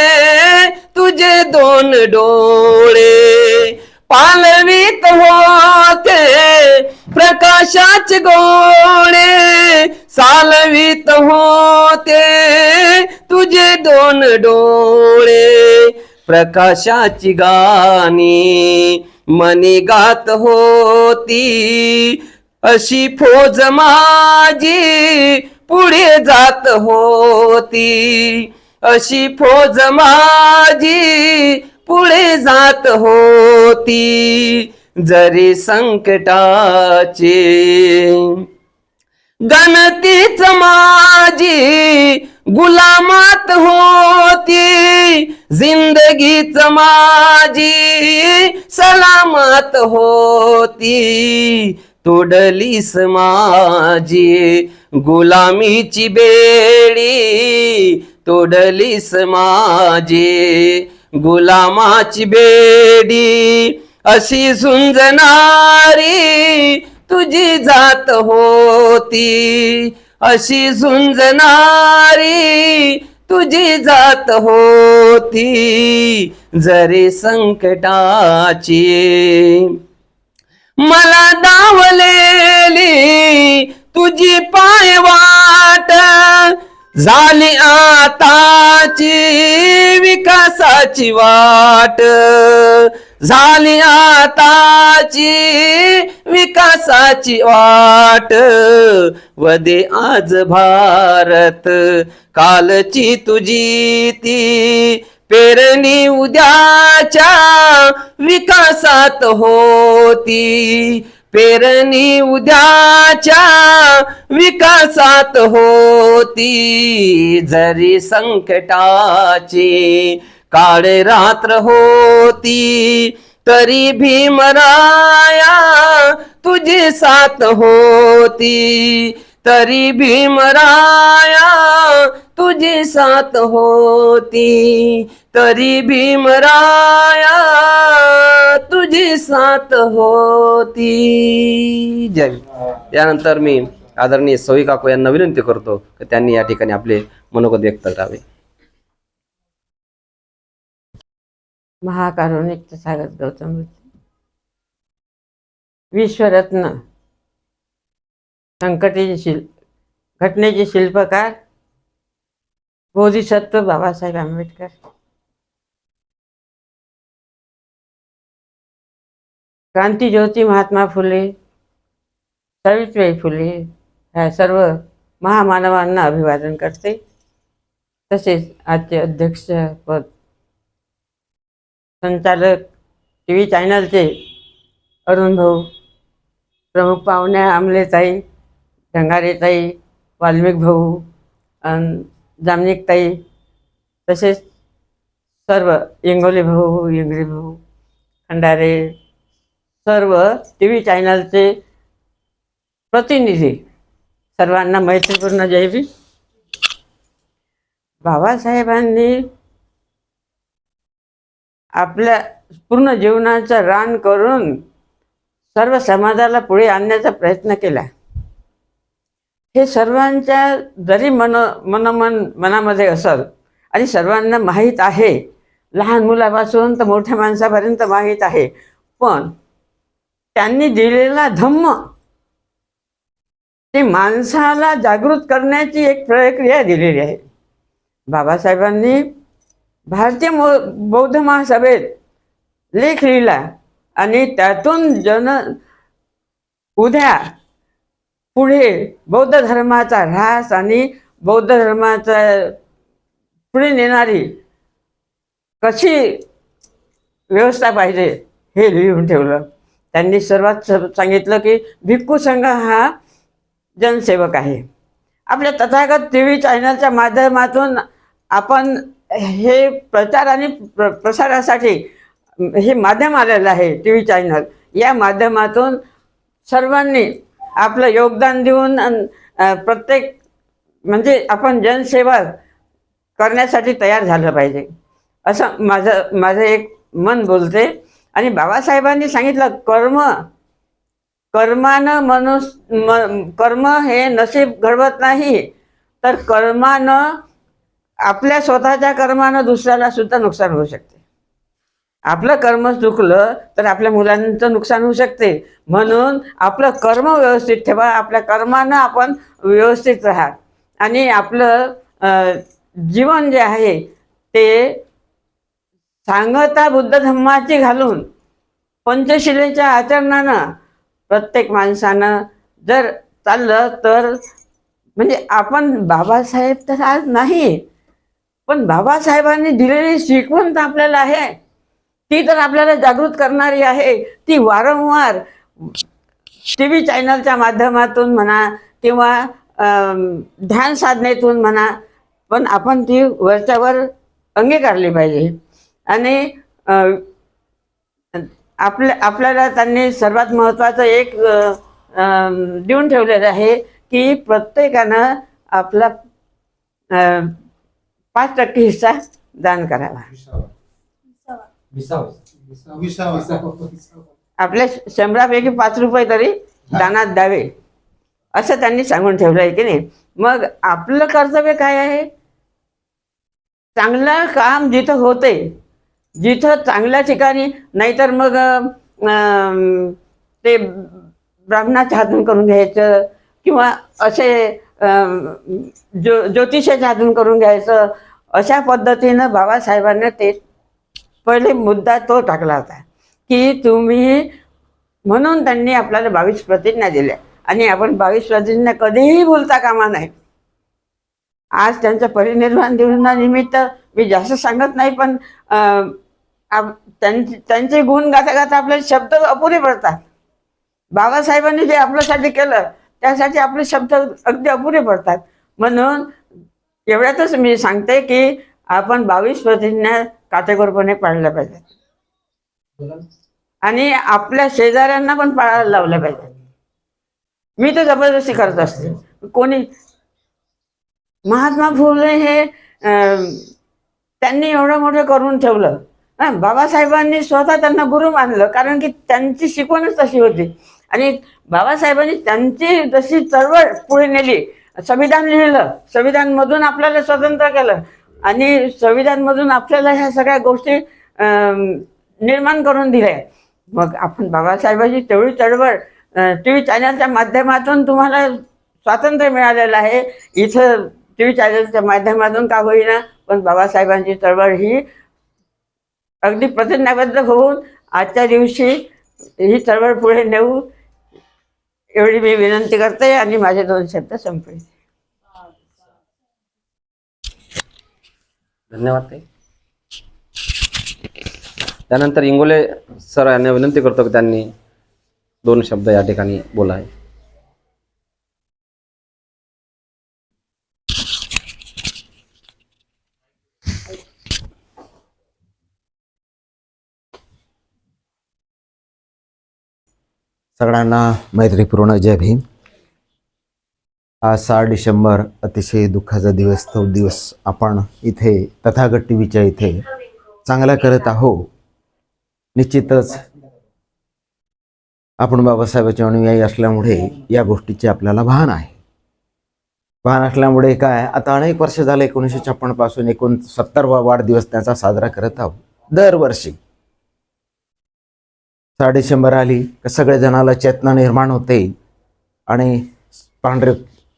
तुझे 2 डोळे, पालवीत होते प्रकाशाचे गोळे, सालवीत होते तुझे 2 डोळे, प्रकाशाची गाणी मनी गात होती, अशी फौज माझी पुढे जात होती, अशी फौज माझी पुढे जात होती, जरी संकटाची गणतीच माझी गुलामात होती, जिंदगीच माझी सलामत होती, तोडलीस माझी गुलामीची बेडी, तोडलीस माझी गुलामाची बेडी, अशी झुंजणारी तुझी जात होती, अशी झुंजणारी तुझी जात होती, जरी संकटाची मला दावलेली तुझी पायवाट, झाली आताची विकासाची वाट, झाली आताची विकासाची वाट, वदे आज भारत कालची तुझी ती, पेरणी उद्याच्या विकासात होती, पेरणी उद्याच्या विकासात होती, जरी संकटाची काळ रात्र होती, तरी भीमराया तुझी साथ होती, तरी भीमराया तुझी साथ होती, तरी भीमराया तुझी साथ होती. जय. यानंतर मी आदरणीय सई काकू यांना विनंती करतो की त्यांनी या ठिकाणी आपले मनोगत व्यक्त करावे. महाकारुणिक तथागत गौतम बुद्ध, विश्वरत्न, संकटाची घटनेचे शिल्पकार बोधिसत्व बाबासाहेब आंबेडकर, क्रांतीज्योती महात्मा फुले, सावित्रीबाई फुले ह्या सर्व महामानवांना अभिवादन करते. तसेच आजचे अध्यक्षपद संचालक TV चॅनलचे अरुण भाऊ, प्रमुख पाहुण्या आमलेताई, ढंगारेताई, वाल्मिक भाऊ, जामनिकताई, तसेच सर्व इंगोले भाऊ, इंगळे भाऊ, खंडारे, सर्व TV चॅनलचे प्रतिनिधी, सर्वांना मैत्रीपूर्ण जय भीम. बाबासाहेबांनी आपल्या पूर्ण जीवनाचं रान करून सर्व समाजाला पुढे आणण्याचा प्रयत्न केला. हे सर्वांच्या जरी मनामध्ये असेल आणि सर्वांना माहीत आहे, लहान मुलापासून तर मोठ्या माणसापर्यंत माहीत आहे, पण त्यांनी दिलेला धम्म ते माणसाला जागृत करण्याची एक प्रक्रिया दिलेली आहे. बाबासाहेबांनी भारतीय बौद्ध महासभेत लेख लिहिला आणि त्यातून उद्या पुढे बौद्ध धर्माचा ऱ्हास आणि बौद्ध धर्माचा पुढे नेणारी कशी व्यवस्था पाहिजे हे लिहून ठेवलं. त्यांनी सर्वात सांगितलं की भिक्खू संघ हा जनसेवक आहे. आपल्या तथागत TV चॅनलच्या माध्यमातून आपण हे प्रचार आणि प्रसारासाठी हे माध्यम आलेलं आहे. TV चॅनल या माध्यमातून सर्वांनी आपलं योगदान देऊन प्रत्येक म्हणजे आपण जनसेवा करण्यासाठी तयार झालं पाहिजे असं माझं एक मन बोलते. आणि बाबासाहेबांनी सांगितलं कर्मानं कर्म हे नशीब घडवत नाही, तर कर्मानं आपल्या स्वतःच्या कर्मानं दुसऱ्याला सुद्धा नुकसान होऊ शकते. आपलं कर्म चुकलं तर आपल्या मुलांचं नुकसान होऊ शकते. म्हणून आपलं कर्म व्यवस्थित ठेवा, आपल्या कर्मानं आपण व्यवस्थित राहा आणि आपलं जीवन जे आहे ते सांगता बुद्ध धम्माची घालून पंचशिलेच्या आचरणानं प्रत्येक माणसानं जर चाललं तर म्हणजे आपण बाबासाहेब तर आज नाही, पण बाबासाहेबांनी दिलेली शिकवण तर आपल्याला आहे. ती तर आपल्याला जागृत करणारी आहे. ती वारंवार TV चॅनलच्या माध्यमातून म्हणा किंवा ध्यान साधनेतून म्हणा, पण आपण ती वरच्यावर अंगीकारली पाहिजे. आणि आपल्याला त्यांनी सर्वात महत्त्वाचं एक देऊन ठेवलेलं आहे की प्रत्येकानं आपला 5% हिस्सा दान करावा. आपल्या 100पैकी 5 रुपये तरी दानात द्यावे असं त्यांनी सांगून ठेवलं आहे की नाही. मग आपलं कर्तव्य काय आहे? चांगलं काम जिथं होते, जिथं चांगल्या ठिकाणी, नाहीतर मग ते ब्राह्मणाच्या हातून करून घ्यायचं किंवा असे ज्योतिषाच्या हातून करून घ्यायचं. अशा पद्धतीनं बाबासाहेबांना ते पहिले मुद्दा तो टाकला होता की तुम्ही, म्हणून त्यांनी आपल्याला 22 प्रतिज्ञा दिल्या. आणि आपण 22 प्रतिज्ञा कधीही भुलता कामा नाही. आज त्यांच्या परिनिर्वाण दिवसानिमित्त मी जास्त सांगत नाही, पण त्यांचे गुण गाता गाता आपले शब्द अपुरे पडतात. बाबासाहेबांनी जे आपल्यासाठी केलं त्यासाठी आपले शब्द अगदी अपुरे पडतात. म्हणून एवढ्यातच मी सांगते की आपण 22 प्रतिज्ञा काटेकोरपणे पाळल्या पाहिजेत आणि आपल्या शेजाऱ्यांना पण पाळायला लावल्या पाहिजे. मी तर जबरदस्ती करत असते. कोणी महात्मा फुले हे त्यांनी एवढं मोठं करून ठेवलं. बाबासाहेबांनी स्वतः त्यांना गुरु मानलं, कारण की त्यांची शिकवणच तशी होती. आणि बाबासाहेबांनी त्यांची जशी चळवळ पुढे नेली, संविधान लिहिलं, संविधानमधून आपल्याला स्वतंत्र केलं आणि संविधानमधून आपल्याला ह्या सगळ्या गोष्टी निर्माण करून दिल्या. मग आपण बाबासाहेबांची तेवढी चळवळ TV चॅनलच्या माध्यमातून तुम्हाला स्वातंत्र्य मिळालेलं आहे. इथं TV चॅनलच्या माध्यमातून का होईना, पण बाबासाहेबांची चळवळ ही अगदी प्रतिज्ञाबद्ध होऊन आजच्या दिवशी ही चळवळ पुढे नेऊ एवढी मी विनंती करते आणि माझे 2 शब्द संपले. धन्यवाद ताई. त्यानंतर इंगोले सर यांना विनंती करतो की त्यांनी 2 शब्द या ठिकाणी बोलावे. सगळ्यांना मैत्रीपूर्ण जय भीम. आज 6 डिसेंबर अतिशय दुःखाचा दिवस. तो दिवस आपण इथे तथागत टीव्हीच्या इथे चांगला करत आहोत. निश्चितच आपण बाबासाहेबांचे अनुयायी असल्यामुळे या गोष्टीचे आपल्याला भान आहे. भान असल्यामुळे काय, आता अनेक वर्ष झाले, 1956 पासून 69वा वाढदिवस त्याचा साजरा करत आहोत. दरवर्षी 6 डिसेंबर आली का सगळ्या जणाला चेतना निर्माण होते आणि पांढरे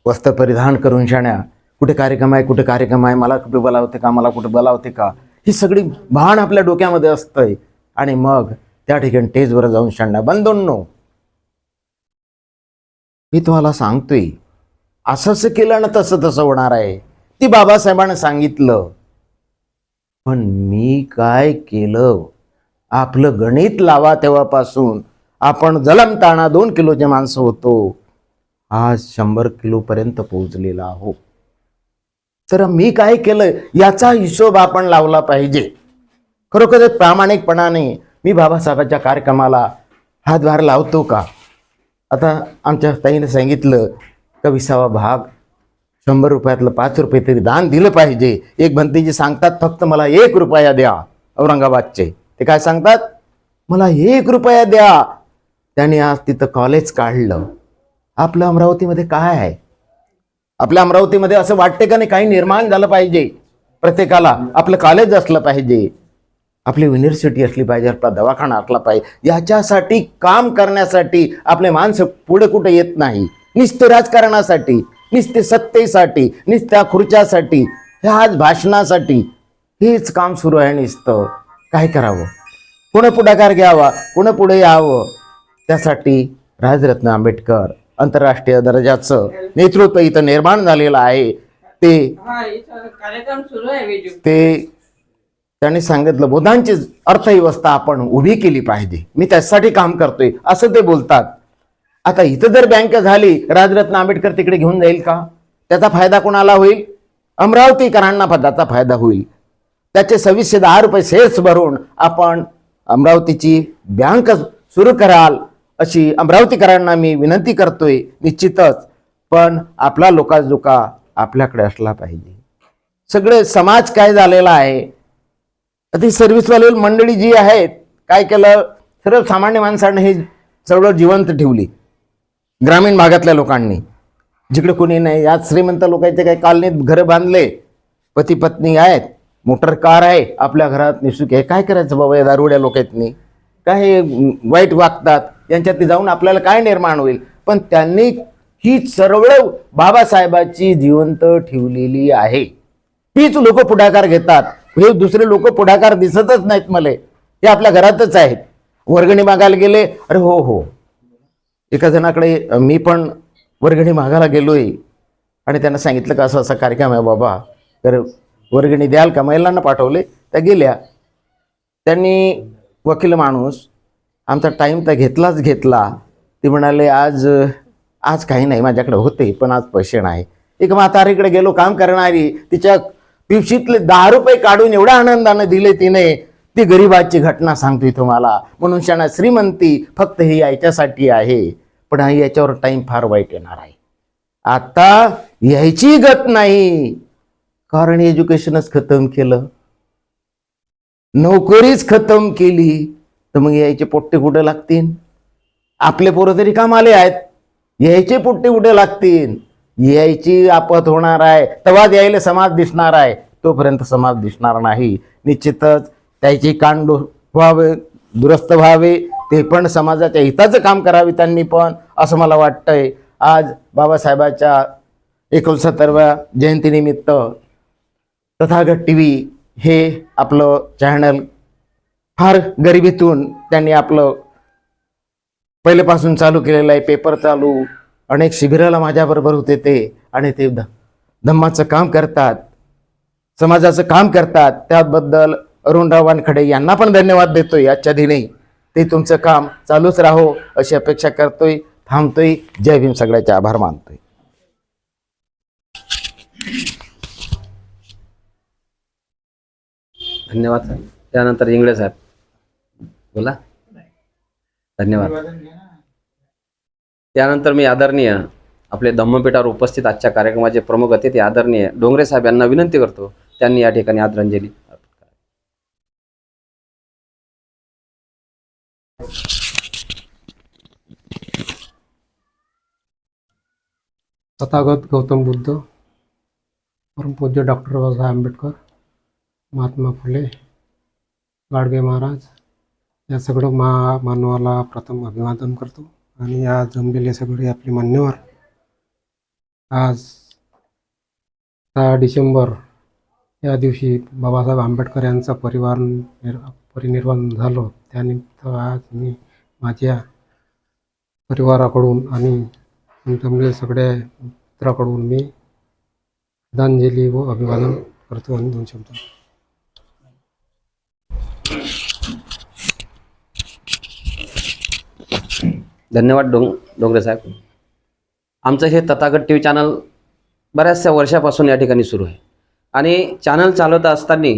वस्त्र परिधान करून शाण्या कुठे कार्यक्रम आहे, कुठे कार्यक्रम आहे, मला कुठे बोलावते का, मला कुठे बोलावते का, ही सगळी भान आपल्या डोक्यामध्ये असतंय. आणि मग त्या ठिकाणी टेजवर जाऊन शाण्या बंधूंनो, मी तुम्हाला सांगतोय असंच केलं ना तसं तसं होणार आहे. ती बाबासाहेबांनी सांगितलं, पण मी काय केलं? आपलं गणित लावा. तेव्हापासून आपण जलमताना 2 किलोचे माणसं होतो, आज 100 किलोपर्यंत पोहोचलेला आहो. तर मी काय केलं याचा हिशोब आपण लावला पाहिजे. खरोखर प्रामाणिकपणाने मी बाबासाहेबांच्या कार्यक्रमाला हातभार लावतो का? आता आमच्या ताईने सांगितलं का 20वा भाग 100 रुपयातलं 5 रुपये तरी दान दिलं पाहिजे. एक भंतीजी सांगतात फक्त मला 1 रुपया द्या. औरंगाबादचे ते काय सांगतात, मला 1 रुपया द्या. त्याने आज तिथं कॉलेज काढलं. आपलं अमरावतीमध्ये काय आहे? आपल्या अमरावतीमध्ये असं वाटते का नाही काही निर्माण झालं पाहिजे? प्रत्येकाला आपलं कॉलेज असलं पाहिजे, आपली युनिव्हर्सिटी असली पाहिजे, आपला दवाखाना असला पाहिजे. याच्यासाठी काम करण्यासाठी आपले माणसं पुढे कुठे येत नाही. नुसते राजकारणासाठी, नुसते सत्तेसाठी, नुसत्या खुर्च्यासाठी, ह्याच भाषणासाठी हेच काम सुरू आहे. नुसतं काय करावं, कोण पुढाकार घ्यावा, कोण पुढे यावं. त्यासाठी राजरत्न आंबेडकर आंतरराष्ट्रीय दर्जाचं नेतृत्व इथं निर्माण झालेलं आहे. ते कार्यक्रम सुरू आहे. त्यांनी सांगितलं बोधांची अर्थव्यवस्था आपण उभी केली पाहिजे, मी त्यासाठी काम करतोय असं ते बोलतात. आता इथं जर बँक झाली, राजरत्न आंबेडकर तिकडे घेऊन जाईल का? त्याचा फायदा कोणाला होईल? अमरावतीकरांना त्याचा फायदा होईल. त्याचे 2610 रुपये सेस भरून आपण अमरावतीची बँक सुरू कराल अशी अमरावतीकरांना मी विनंती करतोय. निश्चितच पण आपला लोकाजोका आपल्याकडे असला पाहिजे. सगळे समाज काय झालेला आहे, ती सर्व्हिसवाले मंडळी जी आहेत काय केलं, सर्वसामान्य माणसाने हे सगळं जिवंत ठेवली. ग्रामीण भागातल्या लोकांनी, जिकडे कोणी नाही, आज श्रीमंत लोकांचे काही कॉलनीत घरं बांधले, पती पत्नी आहेत, मोटर कार आहे, आपल्या घरात निसुक आहे. काय करायचं बाबा या दारुड्या लोकांनी, काय वाईट वागतात, यांच्यात जाऊन आपल्याला काय निर्माण होईल? पण त्यांनी ही सर्व बाबासाहेबाची जिवंत ठेवलेली आहे. हीच लोक पुढाकार घेतात. हे दुसरे लोक पुढाकार दिसतच नाहीत मला, हे आपल्या घरातच आहेत. वर्गणी मागायला गेले, अरे हो हो, एका जणाकडे मी पण वर्गणी मागायला गेलोय आणि त्यांना सांगितलं का असं असा कार्यक्रम आहे बाबा, तर वर्गणी द्याल का? महिलांना पाठवले, त्या गेल्या. त्यांनी वकील माणूस आमचा टाईम तर घेतला. ते म्हणाले आज काही नाही माझ्याकडे होते, पण आज पैसे नाही. एक म्हातारीकडे गेलो, काम करणारी, तिच्या पिवशीतले 10 रुपये काढून एवढ्या आनंदाने दिले तिने. ती गरिबाची घटना सांगतोय तुम्हाला. म्हणून शाणा श्रीमंती फक्त ही याच्यासाठी आहे, पण याच्यावर टाइम फार वाईट येणार आहे. आता यायची गत नाही, कारण एज्युकेशनच खतम केलं, नोकरीच खतम केली, तर मग यायचे पोट्टे कुठे लागतील? आपले पोरं तरी कामाले आहेत, यायचे पोट्टे कुठे लागतील? यायची आपत होणार आहे, तेव्हा यायला समाज दिसणार आहे, तोपर्यंत समाज दिसणार नाही. निश्चितच त्याची कान व्हावे, दुरुस्त व्हावे, ते पण समाजाच्या हिताचं काम करावे त्यांनी पण, असं मला वाटतंय. आज बाबासाहेबाच्या 69व्या जयंतीनिमित्त तथागत TV हे आपलं चॅनल फार गरिबीतून त्यांनी आपलं पहिलेपासून चालू केलेलं आहे. पेपर चालू, अनेक शिबिराला माझ्याबरोबर होते ते, आणि ते धम्माचं काम करतात, समाजाचं काम करतात. त्याबद्दल अरुणराव वानखडे यांना पण धन्यवाद देतोय आजच्या दिनी. ते तुमचं काम चालूच राहो अशी अपेक्षा करतोय. थांबतोय. जय भीम. सगळ्याचे आभार मानतोय. धन्यवाद साहेब. त्यानंतर इंगळे साहेब बोला. धन्यवाद. त्यानंतर मी आदरणीय आपले धम्मपीठावर उपस्थित आजच्या कार्यक्रमाचे प्रमुख अतिथी आदरणीय डोंगरे साहेब यांना विनंती करतो, त्यांनी या ठिकाणी आदरांजली अर्पण करावी. तथागत गौतम बुद्ध, परमपूज्य डॉक्टर बाबासाहेब आंबेडकर, महात्मा फुले, गाडगे महाराज या सगळं मानवाला प्रथम अभिवादन करतो. आणि आज जमलेले सगळे आपले मान्यवर, आज 6 डिसेंबर या दिवशी बाबासाहेब आंबेडकर यांचा परिनिर्वाण झालं. त्यानिमित्त आज मी माझ्या परिवाराकडून आणि जमलेल्या सगळ्या मित्राकडून मी श्रद्धांजली व अभिवादन करतो. आणि 2 शब्द. धन्यवाद डोंगरे साहेब. आमचं हे तथागत TV चॅनल बऱ्याचशा वर्षापासून या ठिकाणी सुरू आहे. आणि चॅनल चालवत असताना,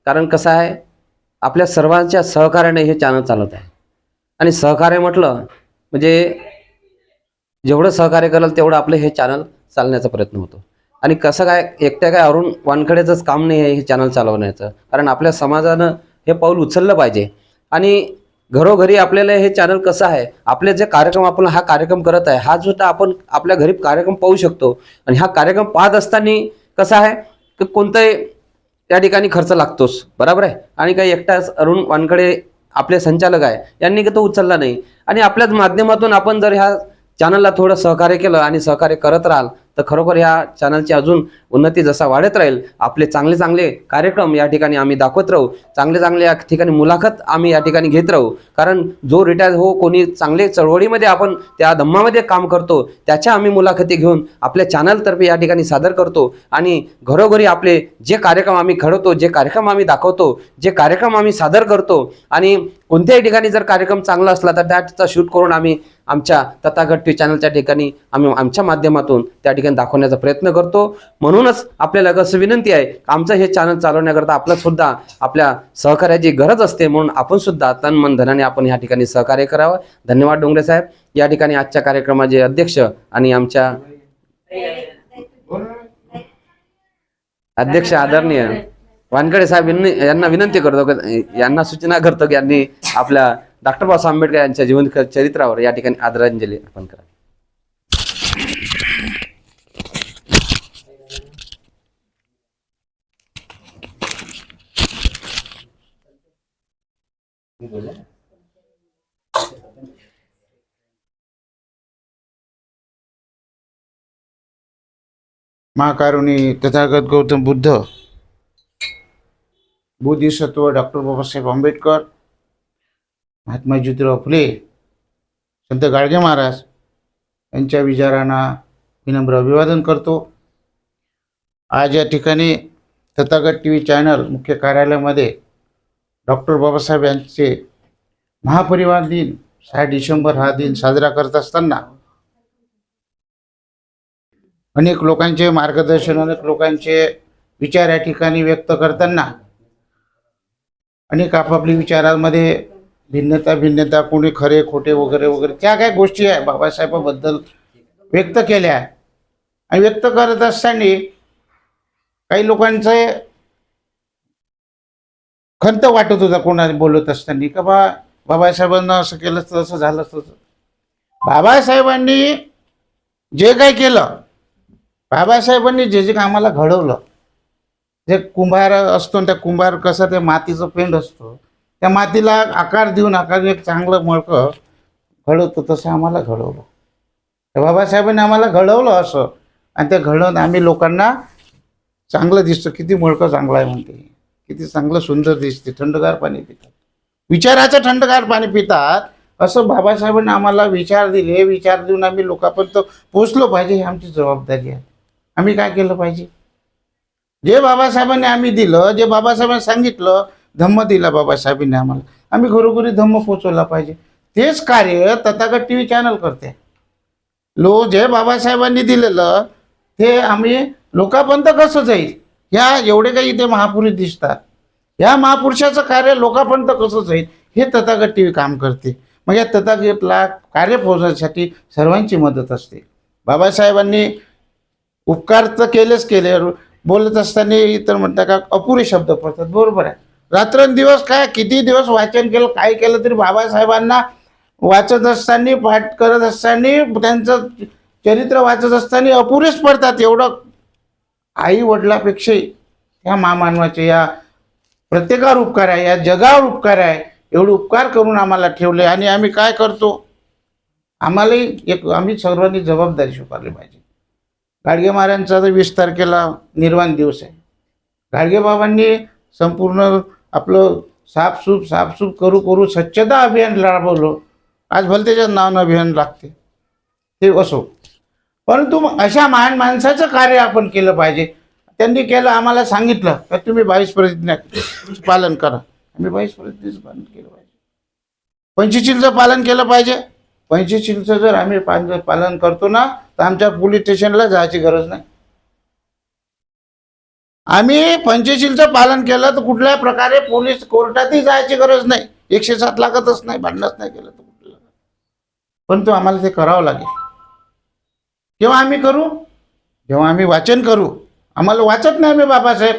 कारण कसं आहे, आपल्या सर्वांच्या सहकार्याने हे चॅनल चालवत आहे. आणि सहकार्य म्हटलं म्हणजे जेवढं सहकार्य कराल तेवढं आपलं हे चॅनल चालण्याचा प्रयत्न होतो. आणि कसं काय, एकट्या काय अरुण वानखडेचंच काम नाही आहे हे चॅनल चालवण्याचं, कारण आपल्या समाजानं हे पाऊल उचललं पाहिजे. आणि घरोघरी आपल्याला हे चॅनल कसं आहे, आपले जे कार्यक्रम आपण हा कार्यक्रम करत आहे, हा सुद्धा आपण आपल्या घरी कार्यक्रम पाहू शकतो. आणि हा कार्यक्रम पाहत असताना कसं आहे की कोणताही त्या ठिकाणी खर्च लागतोच, बरोबर आहे. आणि काही एकटाच अरुण वानखडे आपले संचालक आहे, यांनी तो उचलला नाही. आणि आपल्याच माध्यमातून आपण जर ह्या चॅनलला थोडं सहकार्य केलं आणि सहकार्य करत राहाल तर खरोखर या चॅनलची अजून उन्नती जसा वाढत राहील, आपले चांगले चांगले कार्यक्रम या ठिकाणी आम्ही दाखवत राहू, चांगले चांगले या ठिकाणी मुलाखत आम्ही या ठिकाणी घेत राहू. कारण जो रिटायर हो कोणी चांगले चळवळीमध्ये आपण त्या धम्मामध्ये काम करतो त्याच्या आम्ही मुलाखती घेऊन आपल्या चॅनलतर्फे या ठिकाणी सादर करतो. आणि घरोघरी आपले जे कार्यक्रम आम्ही घडवतो, जे कार्यक्रम आम्ही दाखवतो, जे कार्यक्रम आम्ही सादर करतो, आणि कोणत्याही ठिकाणी जर कार्यक्रम चांगला असला तर त्याचा शूट करून आम्ही आमच्या तथागत टी चॅनलच्या ठिकाणी आम्ही आमच्या माध्यमातून त्या ठिकाणी दाखवण्याचा प्रयत्न करतो. म्हणूनच आपल्याला कसं विनंती आहे, आमचं हे चॅनल चालवण्याकरता आपलं सुद्धा आपल्या सहकार्याची गरज असते, म्हणून आपण सुद्धा तन मन धनाने आपण या ठिकाणी सहकार्य करावं. धन्यवाद डोंगरे साहेब. या ठिकाणी आजच्या कार्यक्रमाचे अध्यक्ष आणि आमच्या अध्यक्ष आदरणीय वानकडे साहेब यांना विनंती करतो, यांना सूचना करतो की यांनी आपल्या डॉक्टर बाबासाहेब आंबेडकर यांच्या जीवन चरित्रावर या ठिकाणी आदरांजली अर्पण करा. महाकारुणी तथागत गौतम बुद्ध, बोधिसत्व डॉक्टर बाबासाहेब आंबेडकर, महात्मा ज्योतिराव फुले, संत गाडगे महाराज यांच्या विचारांना विनम्र अभिवादन करतो. आज या ठिकाणी तथागत टी व्ही चॅनल मुख्य कार्यालयामध्ये डॉक्टर बाबासाहेब यांचे महापरिवार दिन 6 डिसेंबर हा दिन साजरा करत असताना अनेक लोकांचे मार्गदर्शन, अनेक लोकांचे विचार या ठिकाणी व्यक्त करताना अनेक आपापल्या विचारांमध्ये भिन्नता, कोणी खरे खोटे वगैरे वगैरे त्या काय गोष्टी आहे बाबासाहेबाबद्दल व्यक्त केल्या. आणि व्यक्त करत असताना काही लोकांचे खंत वाटत होता कोणाने बोलत असताना का बाबासाहेबांना असं केलं तर असं झालं तसं. बाबासाहेबांनी जे काय केलं, बाबासाहेबांनी जे जे आम्हाला घडवलं, जे कुंभार असतो त्या कुंभार कसं ते मातीचं पेंड असतो, त्या मातीला आकार देऊन एक चांगलं मळकं घडवतो, तसं आम्हाला घडवलं. तर बाबासाहेबांनी आम्हाला घडवलं असं, आणि ते घडवून आम्ही लोकांना चांगलं दिसतं. किती मळकं चांगलं आहे म्हणते, किती चांगलं सुंदर दिसते, थंडगार पाणी पितात, विचाराचं थंडगार पाणी पितात. असं बाबासाहेबांनी आम्हाला विचार दिले. विचार देऊन आम्ही लोकांपर्यंत पोचलो पाहिजे, ही आमची जबाबदारी आहे. आम्ही काय केलं पाहिजे, जे बाबासाहेबांनी आम्ही दिलं, जे बाबासाहेबांनी सांगितलं, धम्म दिला बाबासाहेबांनी आम्हाला, आम्ही घरोघरी धम्म पोचवला पाहिजे. तेच कार्य तथागत टी व्ही चॅनल करते. जे बाबासाहेबांनी दिलेलं ते आम्ही लोकांपर्यंत कसं जाईल, ह्या एवढे काही इथे महापुरुष दिसतात, ह्या महापुरुषाचं कार्य लोकांपर्यंत कसं जाईल हे तथागत टी व्ही काम करते. मग या तथागतला कार्य पोहोचण्यासाठी सर्वांची मदत असते. बाबासाहेबांनी उपकार तर केले, बोलत असताना तर म्हणतात का अपुरे शब्द पडतात. बरोबर आहे. रात्रंदिवस काय किती दिवस वाचन केलं, काय केलं तरी बाबासाहेबांना वाचत असताना, पाठ करत असताना, त्यांचं चरित्र वाचत असताना अपुरेच पडतात. एवढं आई वडिलापेक्षा ह्या महामानवाचे, या प्रत्येकावर उपकार आहे, या जगावर उपकार आहे. एवढे उपकार करून आम्हाला ठेवले. आणि आम्ही काय करतो, आम्ही सर्वांनी जबाबदारी स्वीकारली पाहिजे. गाडगे महाराजांचा तर 20 तारखेला निर्वाण दिवस आहे. गाडगे बाबांनी संपूर्ण आपलं साफसूफ करू स्वच्छता अभियान राबवलं. आज भले त्याच्यात नावानं अभियान लागते, ते असो, परंतु अशा महान माणसाचं कार्य आपण केलं पाहिजे. त्यांनी केलं, आम्हाला सांगितलं का तुम्ही 22 प्रतिज्ञा पालन करा. आम्ही 22 प्रतिज्ञेचं पालन केलं पाहिजे. पंचशीलचं पालन केलं पाहिजे. पंचशीलचं जर आम्ही पालन करतो ना, तर आमच्या पोलीस स्टेशनला जायची गरज नाही. आम्ही पंचशीलचं पालन केलं तर कुठल्याही प्रकारे पोलीस कोर्टातही जायची गरज नाही. 107 लागतच नाही, भांडणच नाही केलं तर कुठलं. पण तो आम्हाला ते करावं लागेल. केव्हा आम्ही करू, जेव्हा आम्ही वाचन करू. आम्हाला वाचत नाही आम्ही बाबासाहेब,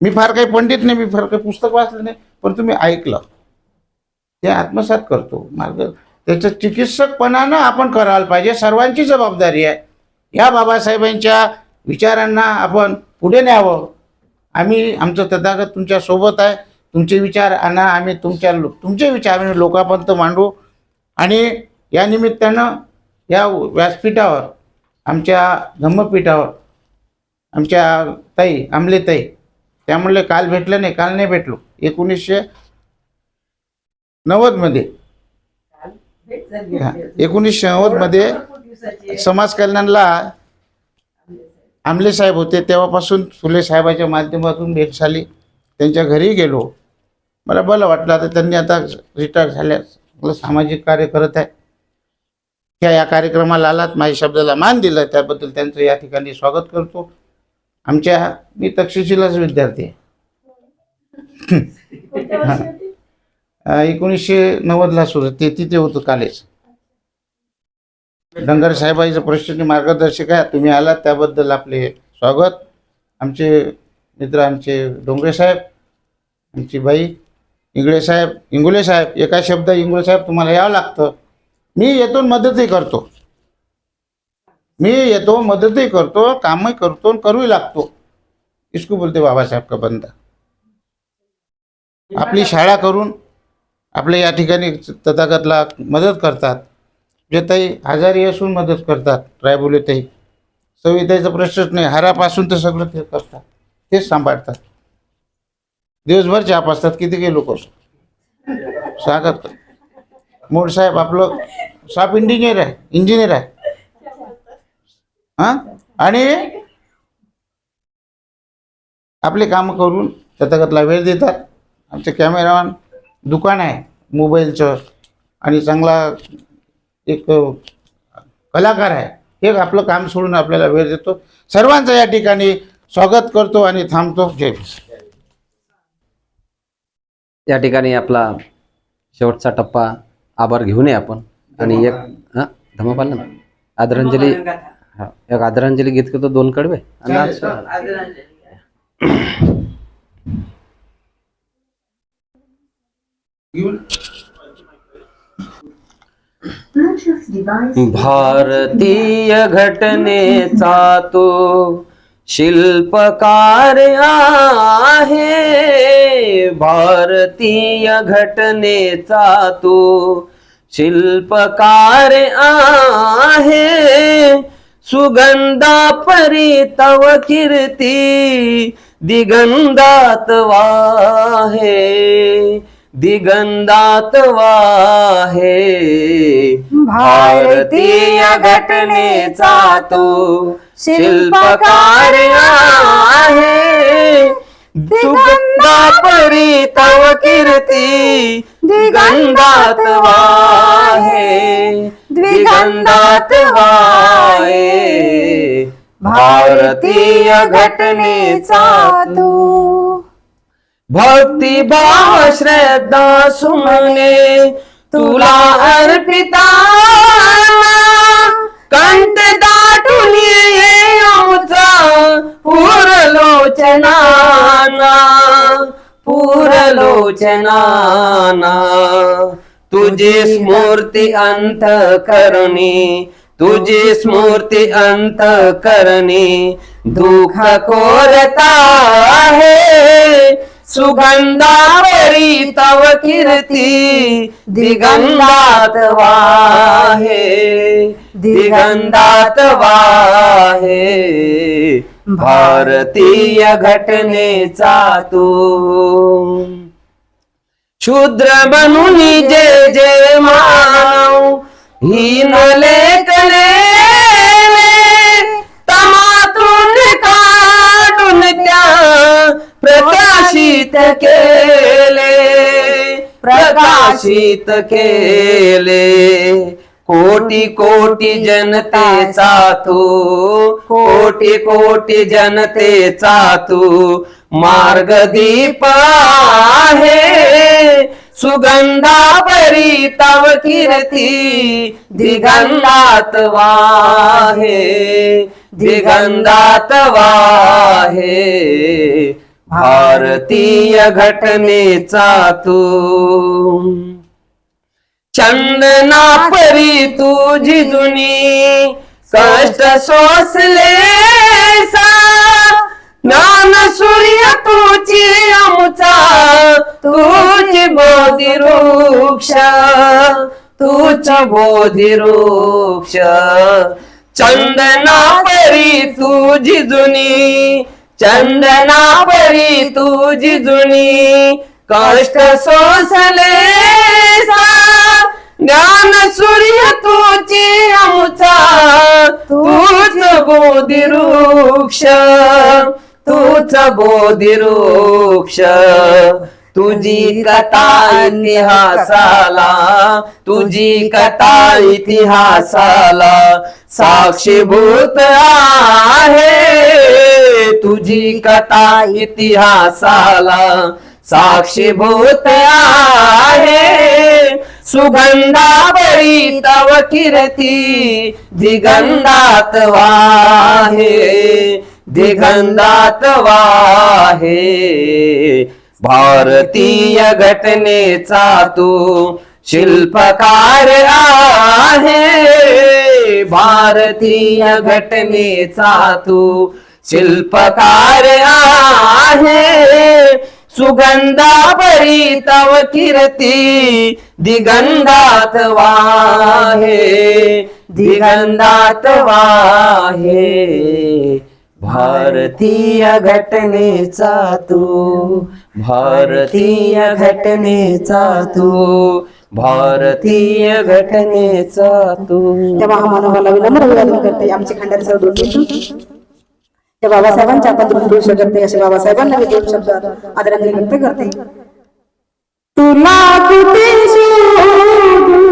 मी फार काही पंडित नाही, मी फार काही पुस्तक वाचलं नाही, पण तुम्ही ऐकलं ते आत्मसात करतो. मार्ग त्याचं चिकित्सकपणानं आपण करायला पाहिजे. सर्वांची जबाबदारी आहे. या बाबासाहेबांच्या विचारांना आपण पुढे न्यावं. आमचं तथागत तुमच्या सोबत आहे. तुमचे विचार आणा, आम्ही तुमचे विचार आम्ही लोकांपर्यंत मांडू. आणि या निमित्तानं या व्यासपीठावर आमच्या धम्मपीठावर आमच्या ताई आमलेताई, त्यामुळे काल भेटलं नाही, काल नाही भेटलो. 1990 मध्ये 1990 मध्ये समाज कल्याणला आमले साहेब होते, तेव्हापासून फुले साहेबाच्या माध्यमातून भेट झाली. त्यांच्या घरी गेलो, मला बरं वाटलं. आता त्यांनी आता रिटायर झाल्यास सामाजिक कार्य करत आहे. या कार्यक्रमाला आलात, माझ्या शब्दाला मान दिला, त्याबद्दल त्यांचं या ठिकाणी स्वागत करतो. मी तक्षशिलाच विद्यार्थी आहे. 1990ला सुरू ते तिथे होतं कॉलेज. डंगर साहेबांचं प्रशिक्षण मार्गदर्शक आहे. तुम्ही आलात त्याबद्दल आपले स्वागत. आमचे मित्र आमचे डोंगरे साहेब, आमची बाई इंगळे साहेब, एका शब्द इंगळे साहेब तुम्हाला यावं लागतं. मी येतो मदतही करतो, कामही करतो, करूही लागतो. इसको बोलते बाबासाहेब का बंदा. आपली शाळा करून आपल्या या ठिकाणी तथागतला मदत करतात. जे ताई आजारी असून मदत करतात, रायबोले ताई, सविताईचा प्रश्नच नाही. हारापासून तर सगळं ते करतात, तेच सांभाळतात. दिवसभर चहा असतात, किती काही लोक स्वागत. मोड साहेब आपलं शॉप इंजिनियर आहे हां, आणि आपले काम करून तथागतला वेळ देतात. आमचे कॅमेरामॅन दुकान आहे मोबाईलचं, आणि चांगला एक कलाकार आहे. हे आपलं काम सोडून आपल्याला वेळ देतो. सर्वांचं या ठिकाणी स्वागत करतो आणि थांबतो. जय भीम. या ठिकाणी आपला शेवटचा टप्पा आभार घेऊन ये आपण, आणि एक धमापाल ना आदरांजली, एक आदरांजली गीत करतो, 2 कडवे. Bluetooth device. भारतीय घटनेचा तो शिल्पकार आहे, भारतीय घटनेचा तो शिल्पकार आहे. सुगंधा परी तव कीर्ती दिगंधात वाहे, दिगंधात वाहे. भारतीय घटनेचा तो शिल्पकार आहे. सुगंधा परी तव कीर्ती दिगंधात वाहे, दिगंधात वाहे. भारतीय घटनेचा तो भक्तिभाव श्रद्धा सुमने तुला अर्पिता, कंठ दाटून ये आमचा पुरलोचनाना, पुरलोचनाना. तुझी स्मूर्ती अंतःकरणी, तुझी स्मूर्ती अंतःकरणी दुःख कोरता आहे. सुगंधावरी तव कीर्ती दिगंधात वाहे, दिगंधात वाहे. भारतीय घटनेचा तू शूद्र बनून जे जे मानव हीन लेखले, तमातून काढून त्या प्रकाशित केले, प्रकाशित केले. कोटी कोटी जनतेचा तू, कोटी कोटी जनतेचा तू मार्गदीप आहे. सुगंधावरी तव कीर्ती दिगंधात वाहे, दिगंधात वाहे. भारतीय घटनेचा तू चंदना परी तुझी जुनी कष्ट सोसले सा. ज्ञान सूर्य तुझी आमचा, तुझी बोधी वृक्ष, तुझ बोधी वृक्ष. चंदना परी तुझी जुनी, चंदना परी तुझी जुनी, कष्ट सोसले ज्ञान सूर्य तुझी आमचा, तूच बोधी वृक्ष, तूच बोधी वृक्ष, तुझी कथा इतिहासाला, तुझी कथा इतिहासाला साक्षीभूत आहे, तुझी कथा इतिहासाला साक्षीभूत आहे, सुगंधा बरी तव कीर्ती दिगंधात वाहे, दिगंधात वाहे, भारतीय घटनेचा तू शिल्पकार आहे, भारतीय घटनेचा तू शिल्पकार आहे, सुगंधा बरी तव कीर्ती दिगंधात वाहे, दिगंधात वाहे, भारतीय घटनेचा तू, भारतीय घटनेचा तू, भारतीय घटनेचा तू. त्या महामानवाला विनम्र अभिवादन करते आमचे खंडारी साहेब दोन त्या बाबासाहेबांच्या आपण दोन शब्द करते, असे बाबासाहेबांना मी दोन शब्दात आदरांजली व्यक्त करते. तुला कुठे शोधू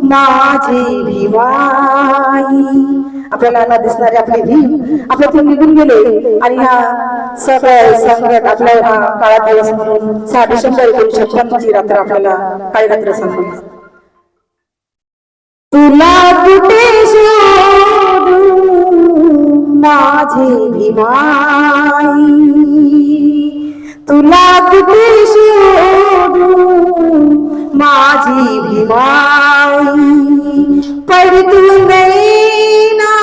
माझी भिवाई, आपल्याला न दिसणारे आपले भीम आपल्यातून निघून गेले आणि हा सगळं संकट आपल्या काळात दिवस म्हणून 6 डिसेंबर 1956 ची रात्र आपल्याला काळी रात्र संपली. तुला कुठे शोधू माझी भिवाई, तुला कुठे शोधू माझी भिवाई, पडतू नैना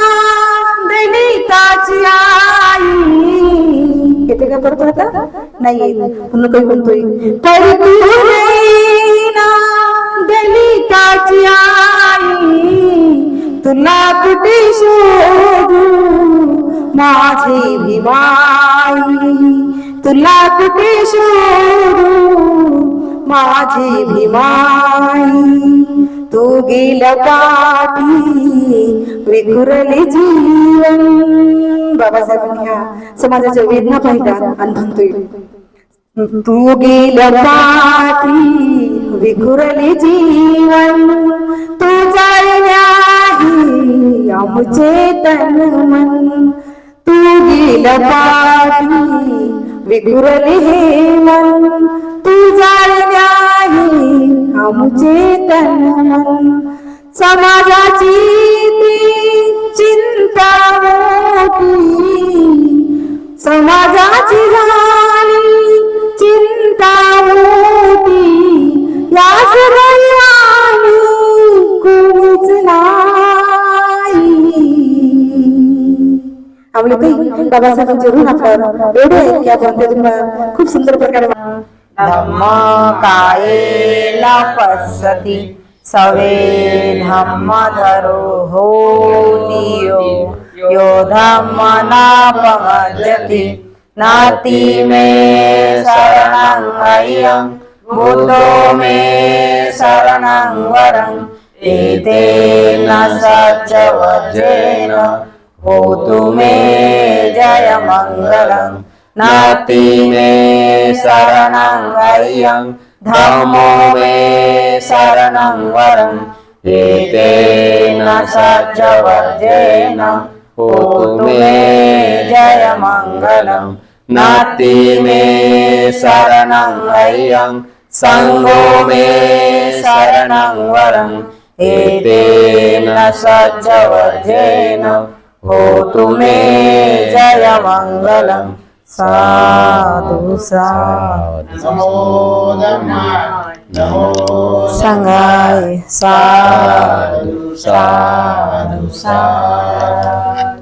दलिताची आई. येते का परत आता? नाही पुन्हा काही म्हणतोय, पडतू नैना दलिताची आई, तुला कुठे शोधू माझी भिवाई, तुला कुठे शोधू माझी भिवाई, तू गेला पाठी विखुरले जीवन. बाबासाहेबांनी ह्या समाजाच्या वेदना पाहिल्या आणि म्हणतोय, तू गेला पाठी विखुरले जीवन, तू जाण्याही आमचे तन मन, तू गेला पाठी विखुरले हे मन, तू जाण्याही आमचे तन मन, समाजाची ती चिंता मोठी, समाजाची झाली चिंता मोठी, या सर्वांनी कोणीच नाही. आम्ही काही बाबासाहेबांचे ऋण आपल्यावर एवढे आहे की आपण त्यातून खूप सुंदर प्रकारे धम्म कायेला पसती सवे धम्म धरो होतियो, यो धम्म नापमज्जति नाति मे शरणं अय्यं, बुद्धो मे शरणं वरं, एतेन सच्चवज्रेण होतु मे जय मंगलं. नाति मे शरणं अय्यं, धम्मो मे शरणं वरं, एतेन सच्चवज्रेण होतु मे जय मंगलं. नाति मे शरणं अय्यं, संघो मे शरणं वरं, एतेन सच्चवज्रेण होतु मे जय मंगलं. साधु साधु संगाय साधु साधु साधु.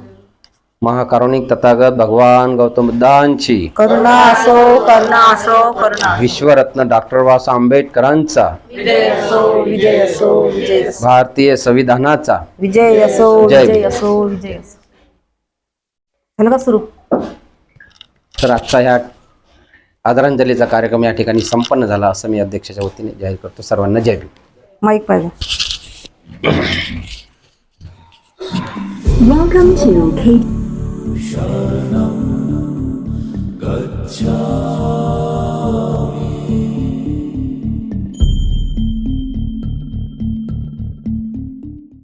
महाकारुणिक तथागत भगवान गौतम बुद्धांची करुणा असो करुणा असो करुणा विश्वरत्न डॉक्टर बाबासाहेब आंबेडकरांचा विजय असो विजय असो विजय असो भारतीय संविधानाचा विजय असो जय विजय भीम. असो विजय असो. झालं का सुरू? तर आजचा ह्या आदरांजलीचा कार्यक्रम या ठिकाणी संपन्न झाला असं मी अध्यक्षाच्या वतीने जाहीर करतो. सर्वांना जय भीम. माईक पाहिजे. Welcome to K. गच्छामि